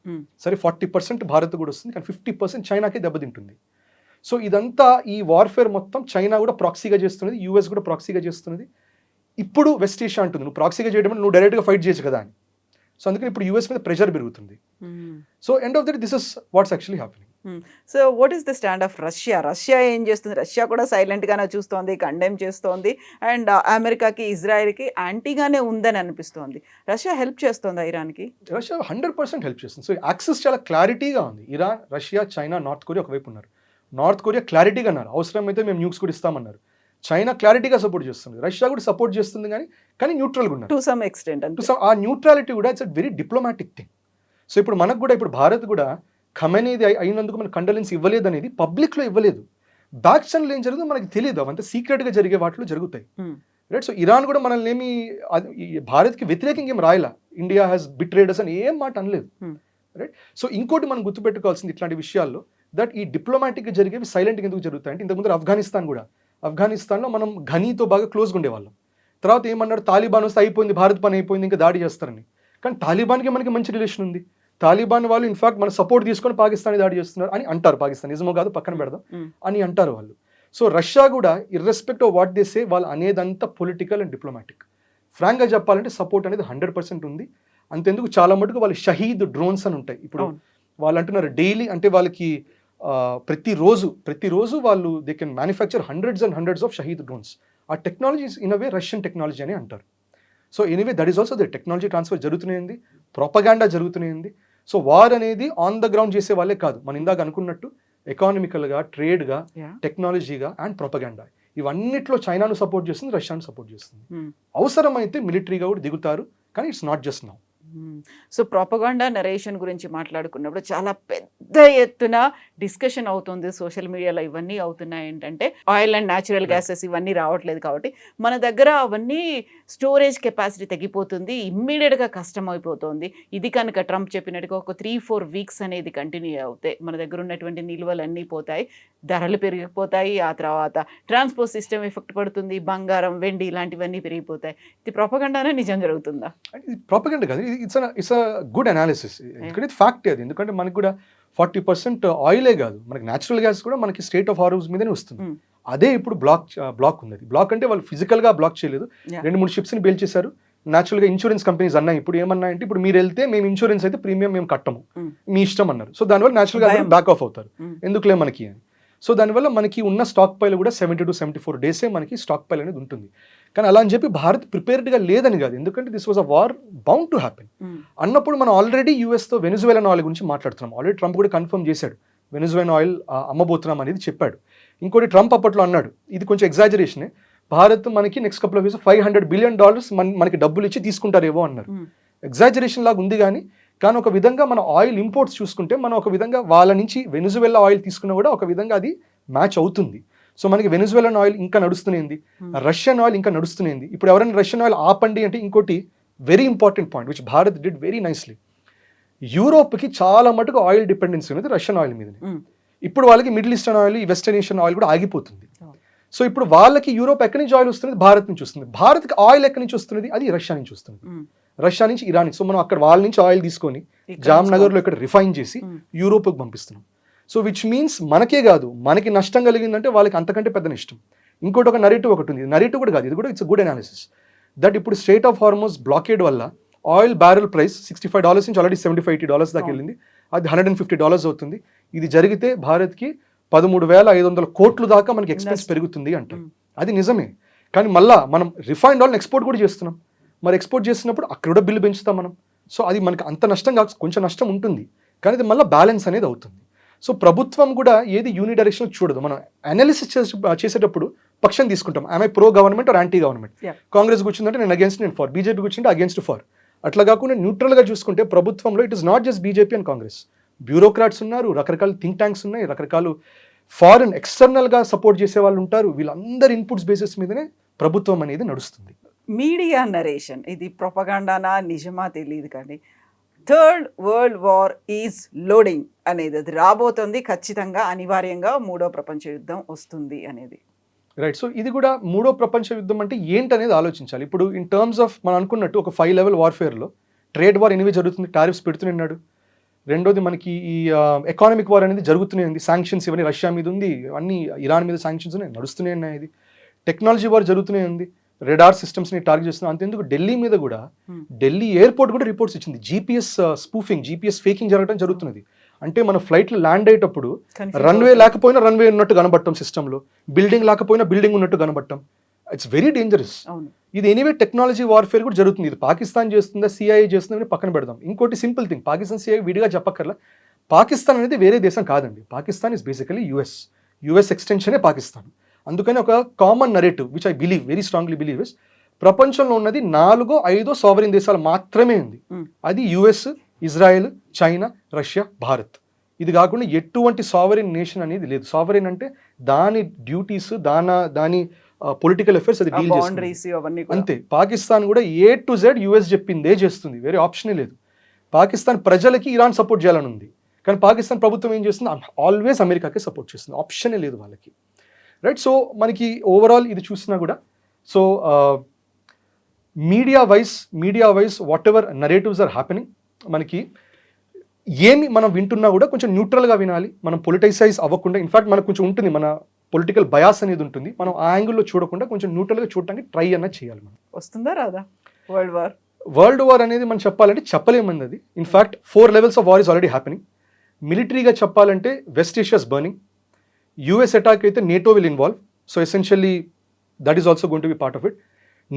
సరే 40% భారత్ కూడా వస్తుంది, కానీ 50% చైనాకే దెబ్బతింటుంది. సో ఇదంతా ఈ వార్ఫేర్ మొత్తం చైనా కూడా ప్రాక్సీగా చేస్తున్నది, యూఎస్ కూడా ప్రాక్సీగా చేస్తున్నది. ఇప్పుడు వెస్ట్ ఏషియా అంటుంది నువ్వు ప్రాక్సీగా చేయడం నువ్వు డైరెక్ట్గా ఫైట్ చేయొచ్చు కదా అని. సో అందుకని ఇప్పుడు యూఎస్ మీద ప్రెషర్ పెరుగుతుంది. So end of the day this is watts actually happening. So what is the stand of Russia? Russia ఏం చేస్తుంది? రష్యా కూడా సైలెంట్గానే చూస్తోంది, కండెమ్ చేస్తోంది, అండ్ అమెరికాకి ఇజ్రాయెల్కి యాంటీగానే ఉందని అనిపిస్తోంది. రష్యా హెల్ప్ చేస్తుందా ఇరాన్కి? రష్యా 100% హెల్ప్ చేస్తుంది. సో యాక్సెస్ చాలా క్లారిటీగా ఉంది. Iran, Russia, China, north Korea ఒకవైపు ఉన్నారు. నార్త్ కొరియా క్లారిటీగా అన్నారు, అవసరమైతే మేము న్యూక్స్ కూడా ఇస్తామన్నారు. చైనా క్లారిటీగా సపోర్ట్ చేస్తుంది, రష్యా కూడా సపోర్ట్ చేస్తుంది, కానీ న్యూట్రల్గా ఉన్నారు టు సమ్ ఎక్స్టెంట్. ఆ న్యూట్రాలిటీ కూడా it's a very diplomatic thing. So ఇప్పుడు మనకు కూడా, ఇప్పుడు భారత్ కూడా ఖమేనీది అయినందుకు మన కండోలెన్స్ ఇవ్వలేదు అనేది పబ్లిక్లో ఇవ్వలేదు, బ్యాక్ ఛానల్ ఏం జరుగుతుందో మనకి తెలియదు, అవంతా సీక్రెట్గా జరిగే వాటిలో జరుగుతాయి, రైట్. సో ఇరాన్ కూడా మనల్ని ఏమి భారత్కి వ్యతిరేకంగా ఏం రాయలా, ఇండియా హ్యాస్ బిట్రేడ్ అని ఏం మాట అనలేదు, రైట్. సో ఇంకోటి మనం గుర్తుపెట్టుకోవాల్సింది ఇట్లాంటి విషయాల్లో, దట్ ఈ డిప్లొమాటిక్గా జరిగేవి సైలెంట్గా ఎందుకు జరుగుతాయి అంటే, ఇంతకుముందు ఆఫ్ఘనిస్తాన్లో మనం ఘనీతో బాగా క్లోజ్గా ఉండేవాళ్ళం. తర్వాత ఏమన్నాడు, తాలిబాన్ వస్తే అయిపోయింది, భారత్ పని అయిపోయింది, ఇంకా దాడి చేస్తారని. కానీ తాలిబాన్కి మనకి మంచి రిలేషన్ ఉంది, తాలిబాన్ వాళ్ళు ఇన్ఫాక్ట్ మన సపోర్ట్ తీసుకొని పాకిస్తాన్ దాడి చేస్తున్నారు అని అంటారు. పాకిస్తాన్ నిజమో కాదు పక్కన పెడదాం అని అంటారు వాళ్ళు. సో రష్యా కూడా ఇర్రెస్పెక్ట్ ఆఫ్ వాట్ దే సే వాళ్ళు అనేదంతా పొలిటికల్ అండ్ డిప్లొమాటిక్. ఫ్రాంక్గా చెప్పాలంటే సపోర్ట్ అనేది 100% ఉంది. అంతెందుకు చాలా మటుకు వాళ్ళు షహీద్ డ్రోన్స్ అని ఉంటాయి. ఇప్పుడు వాళ్ళు అంటున్నారు డైలీ, అంటే వాళ్ళకి ప్రతిరోజు వాళ్ళు they can manufacture hundreds and hundreds of Shahed drones. ఆ technology in a way Russian technology అని అంటారు. So anyway that is also the technology transfer జరుగుతూనే ఉంది, ప్రొపగాండా జరుగుతూనే ఉంది. సో వార్ అనేది ఆన్ ద గ్రౌండ్ చేసే వాళ్ళే కాదు, మనం ఇందాక అనుకున్నట్టు ఎకానమికల్గా, ట్రేడ్గా, టెక్నాలజీగా అండ్ ప్రొపగాండా, ఇవన్నిట్లో చైనాను సపోర్ట్ చేస్తుంది, రష్యాను సపోర్ట్ చేస్తుంది. అవసరమైతే మిలిటరీగా కూడా దిగుతారు, కానీ it's not just now. So propaganda narration గురించి మాట్లాడుకున్నప్పుడు చాలా పెద్ద ఎత్తున డిస్కషన్ అవుతుంది సోషల్ మీడియాలో. ఇవన్నీ అవుతున్నాయి ఏంటంటే ఆయిల్ అండ్ న్యాచురల్ గ్యాసెస్ ఇవన్నీ రావట్లేదు కాబట్టి మన దగ్గర అవన్నీ స్టోరేజ్ కెపాసిటీ తగ్గిపోతుంది, ఇమ్మీడియట్గా కష్టం అయిపోతుంది. ఇది కనుక ట్రంప్ చెప్పినట్టుగా ఒక 3-4 వీక్స్ అనేది కంటిన్యూ అవుతాయి, మన దగ్గర ఉన్నటువంటి నిల్వలు అన్నీ పోతాయి, ధరలు పెరిగిపోతాయి, ఆ తర్వాత ట్రాన్స్పోర్ట్ సిస్టమ్ ఎఫెక్ట్ పడుతుంది, బంగారం, వెండి ఇలాంటివన్నీ పెరిగిపోతాయి. ఇది ప్రాపగాండానే నిజం జరుగుతుందా? ప్రాపగాండా కాదు, ఇట్స్ అ గుడ్ అనాలిసిస్. ఎందుకంటే ఇది ఫ్యాక్ట్ అది. ఎందుకంటే మనకి కూడా 40% ఆయిలే కాదు, మనకి న్యాచురల్ గ్యాస్ కూడా మనకి స్టేట్ ఆఫ్ హార్మోజ్ మీదనే వస్తుంది. అదే ఇప్పుడు బ్లాక్ ఉంది. బ్లాక్ అంటే వాళ్ళు ఫిజికల్గా బ్లాక్ చేయలేదు, 2-3 షిప్స్ని పేల్చేశారు. న్యాచురల్గా ఇన్సూరెన్స్ కంపెనీస్ అన్నాయి ఇప్పుడు ఏమన్నాయంటే, ఇప్పుడు మీరు వెళ్తే మేము ఇన్సూరెన్స్ అయితే ప్రీమియం మేము కట్టము, మీ ఇష్టం అన్నారు. సో దానివల్ల న్యాచురల్గా బ్యాక్ ఆఫ్ అవుతారు, ఎందుకులే మనకి అని. సో దానివల్ల మనకి ఉన్న స్టాక్ పైలు కూడా 70 to 74 డేసే మనకి స్టాక్ పైల్ అనేది ఉంటుంది. కానీ అలా అని చెప్పి భారత్ ప్రిపేర్డ్గా లేదని కాదు, ఎందుకంటే this was a war bound to happen అన్నప్పుడు మనం ఆల్రెడీ యూఎస్తో వెనిజువేలన్ ఆయిల్ గురించి మాట్లాడుతున్నాం. ఆల్రెడీ ట్రంప్ కూడా కన్ఫర్మ్ చేశాడు, వెనిజువేలన్ ఆయిల్ అమ్మబోతున్నాం అనేది చెప్పాడు. ఇంకోటి ట్రంప్ అప్పట్లో అన్నాడు, ఇది కొంచెం ఎగ్జాజరేషనే, భారత్ మనకి next couple of years $500 billion మనకి డబ్బులు ఇచ్చి తీసుకుంటారేమో అన్నారు. ఎగ్జాజరేషన్ లాగా ఉంది కానీ ఒక విధంగా మన ఆయిల్ ఇంపోర్ట్స్ చూసుకుంటే మనం ఒక విధంగా వాళ్ళ నుంచి వెనిజువేలా ఆయిల్ తీసుకున్నా కూడా ఒక విధంగా అది మ్యాచ్ అవుతుంది. సో మనకి వెనిజువేలన్ ఆయిల్ ఇంకా నడుస్తునేది, రష్యన్ ఆయిల్ ఇంకా నడుస్తునేది. ఇప్పుడు ఎవరైనా రష్యన్ ఆయిల్ ఆపండి అంటే ఇంకోటి very important point which Bharat did very nicely, యూరోప్కి చాలా మటుకు ఆయిల్ డిపెండెన్సీ ఉన్నది రష్యన్ ఆయిల్ మీదనే. ఇప్పుడు వాళ్ళకి middle eastern oil, western Asian oil కూడా ఆగిపోతుంది. సో ఇప్పుడు వాళ్ళకి యూరోప్ ఎక్కడి నుంచి ఆయిల్ వస్తుంది, భారత్ నుంచి వస్తుంది. భారత్కి ఆయిల్ ఎక్కడి నుంచి వస్తున్నది, అది రష్యా నుంచి వస్తుంది, రష్యా నుంచి ఇరాన్. సో మనం అక్కడ వాళ్ళ నుంచి ఆయిల్ తీసుకొని జామ్నగర్లో ఇక్కడ రిఫైన్ చేసి యూరోప్కి పంపిస్తున్నాం. సో విచ్ మీన్స్ మనకే కాదు, మనకి నష్టం కలిగిందంటే వాళ్ళకి అంతకంటే పెద్ద నష్టం. ఇంకోటి ఒక నరేటివ్ ఒకటి ఉంది, నరేటివ్ కూడా కాదు, ఇది కూడా ఇట్స్ గుడ్ అనాలిసిస్, దట్ ఇప్పుడు స్ట్రెయిట్ ఆఫ్ హార్మోజ్ బ్లాకేడ్ వల్ల ఆయిల్ బ్యారెల్ ప్రైస్ $65 నుంచి ఆల్రెడీ $75-80 దాకా వెళ్ళింది, అది $150 అవుతుంది. ఇది జరిగితే భారత్కి 13,500 కోట్లు దాకా మనకి ఎక్స్పెన్స్ పెరుగుతుంది అంటారు. అది నిజమే, కానీ మళ్ళా మనం రిఫైన్డ్ ఆయిల్ ఎక్స్పోర్ట్ కూడా చేస్తున్నాం. మరి ఎక్స్పోర్ట్ చేస్తున్నప్పుడు అక్కడ కూడా బిల్లు పెంచుతాం మనం. సో అది మనకి అంత నష్టం కాదు, కొంచెం నష్టం ఉంటుంది, కానీ అది మళ్ళీ బ్యాలెన్స్ అనేది అవుతుంది. సో ప్రభుత్వం కూడా ఏది యూనిడైరెక్షన్ చూడదు. మనం అనాలిసిస్ చేసేటప్పుడు పక్షం తీసుకుంటాం, I pro government or anti government. Congress కూర్చుందంటే నేను అగేన్స్ట్, నేను ఫార్. బీజేపీ కూర్చుంటే అగేన్స్ట్, ఫార్. అట్లా కాకుండా న్యూట్రల్గా చూసుకుంటే ప్రభుత్వంలో it is not just BJP and Congress, bureaucrats ఉన్నారు, రకరకాల థింక్ ట్యాంక్స్ ఉన్నాయి, రకరకాల ఫారెన్ ఎక్స్టర్నల్గా సపోర్ట్ చేసే వాళ్ళు ఉంటారు. వీళ్ళందరి ఇన్పుట్స్ బేసిస్ మీదనే ప్రభుత్వం అనేది నడుస్తుంది. మీడియా నరేషన్ ఇది ప్రొపగాండానా నిజమా తెలియదు, కానీ third world war is loading అనేది, అది రాబోతుంది ఖచ్చితంగా, అనివార్యంగా మూడో ప్రపంచ యుద్ధం వస్తుంది అనేది. రైట్. సో ఇది కూడా మూడో ప్రపంచ యుద్ధం అంటే ఏంటనేది ఆలోచించాలి. ఇప్పుడు ఇన్ టర్మ్స్ ఆఫ్ మనం అనుకున్నట్టు ఒక 5 level వార్ఫేర్లో ట్రేడ్ వార్ ఎనివే జరుగుతుంది, టారిఫ్స్ పెడుతున్నాడు. రెండోది మనకి ఈ ఎకానమిక్ వార్ అనేది జరుగుతూనే ఉంది, శాంక్షన్స్ ఇవన్నీ రష్యా మీద ఉంది, అన్ని ఇరాన్ మీద శాంక్షన్స్ ఉన్నాయి, నడుస్తూనే ఉన్నాయి. ఇది టెక్నాలజీ వార్ జరుగుతూనే ఉంది, రెడార్ సిస్టమ్స్ని టార్గెట్ చేస్తున్నాం. అంతెందుకు ఢిల్లీ మీద కూడా, ఢిల్లీ ఎయిర్పోర్ట్ కూడా రిపోర్ట్స్ ఇచ్చింది, జీపీఎస్ స్పూఫింగ్, జీపీఎస్ ఫేకింగ్ జరగడం జరుగుతున్నది. అంటే మన ఫ్లైట్లో ల్యాండ్ అయ్యేటప్పుడు రన్వే లేకపోయినా రన్వే ఉన్నట్టు కనబడటం, సిస్టంలో బిల్డింగ్ లేకపోయినా బిల్డింగ్ ఉన్నట్టు కనబడటం. It's very dangerous. ఇది ఎనీవే టెక్నాలజీ వార్ఫేర్ కూడా జరుగుతుంది. ఇది పాకిస్తాన్ చేస్తుందా, సిఐఏ చేస్తుందని పక్కన పెడదాం. ఇంకోటి సింపుల్ థింగ్, పాకిస్తాన్ సిఐఏ విడిగా చెప్పక్కర్లా. పాకిస్తాన్ అనేది వేరే దేశం కాదండి, పాకిస్తాన్ ఇస్ బేసికలీ యుఎస్ ఎక్స్టెన్షనే పాకిస్తాన్. అందుకని ఒక common narrative which I believe, very strongly believe is, ప్రపంచంలో ఉన్నది 4-5 సావరిన్ దేశాలు మాత్రమే ఉంది. అది US, Israel, China, Russia, Bharat. ఇది కాకుండా ఎటువంటి సావరిన్ నేషన్ అనేది లేదు. సావరిన్ అంటే దాని డ్యూటీస్, దాని పొలిటికల్ అఫేర్స్ అది డీల్ చేస్తుంది అంతే. పాకిస్తాన్ కూడా A to Z యుఎస్ చెప్పిందే చేస్తుంది, వేరే ఆప్షనే లేదు. పాకిస్తాన్ ప్రజలకి ఇరాన్ సపోర్ట్ చేయాలని ఉంది, కానీ పాకిస్తాన్ ప్రభుత్వం ఏం చేస్తుంది, ఆల్వేస్ అమెరికాకే సపోర్ట్ చేస్తుంది, ఆప్షనే లేదు వాళ్ళకి. రైట్. సో మనకి ఓవరాల్ ఇది చూసినా కూడా, so media wise whatever narratives are happening, మనకి ఏమి మనం వింటున్నా కూడా కొంచెం న్యూట్రల్గా వినాలి, మనం పొలిటిసైజ్ అవ్వకుండా. ఇన్ఫాక్ట్ మనకు కొంచెం ఉంటుంది, మన పొలిటికల్ బయాస్ అనేది ఉంటుంది. మనం ఆ యాంగిల్లో చూడకుండా కొంచెం న్యూట్రల్గా చూడటానికి ట్రై అన్నది చేయాలి మనం. వస్తుందా రాదా వరల్డ్ వార్? వరల్డ్ వార్ అనేది మనం చెప్పాలంటే చెప్పలేమంది అది. In fact 4 levels of war is already happening. మిలిటరీగా చెప్పాలంటే West Asia's burning, US attack అయితే NATO will involve. So essentially that is also going to be part of it.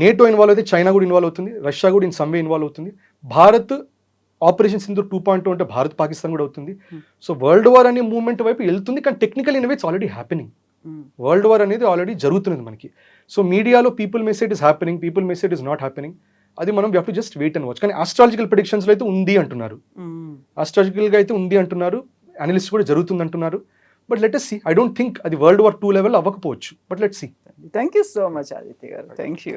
NATO involve అయితే China కూడా ఇన్వాల్వ్ అవుతుంది, రష్యా కూడా in some way involve అవుతుంది. Bharat operation Sindoor 2.0 అంటే భారత్ పాకిస్తాన్ కూడా అవుతుంది. సో వరల్డ్ వార్ అనే మూవ్మెంట్ వైపు వెళ్తుంది, కానీ technical in it's already happening. World war అనేది ఆల్రెడీ జరుగుతున్నది మనకి. సో మీడియాలో people may say it is happening, people may say it is not happening. అది మనం we have to just wait and watch. కానీ ఆస్ట్రాలజికల్ ప్రెడిక్షన్స్లో అయితే ఉంది అంటున్నారు, ఆస్ట్రాలజికల్గా అయితే ఉంది అంటున్నారు, అనలిస్ట్ కూడా జరుగుతుంది అంటున్నారు. But let us see. I don't think అది వరల్డ్ వార్ 2 లెవెల్ అవ్వకపోవచ్చు, but let's see. Thank you so much Aditya garu. Thank you.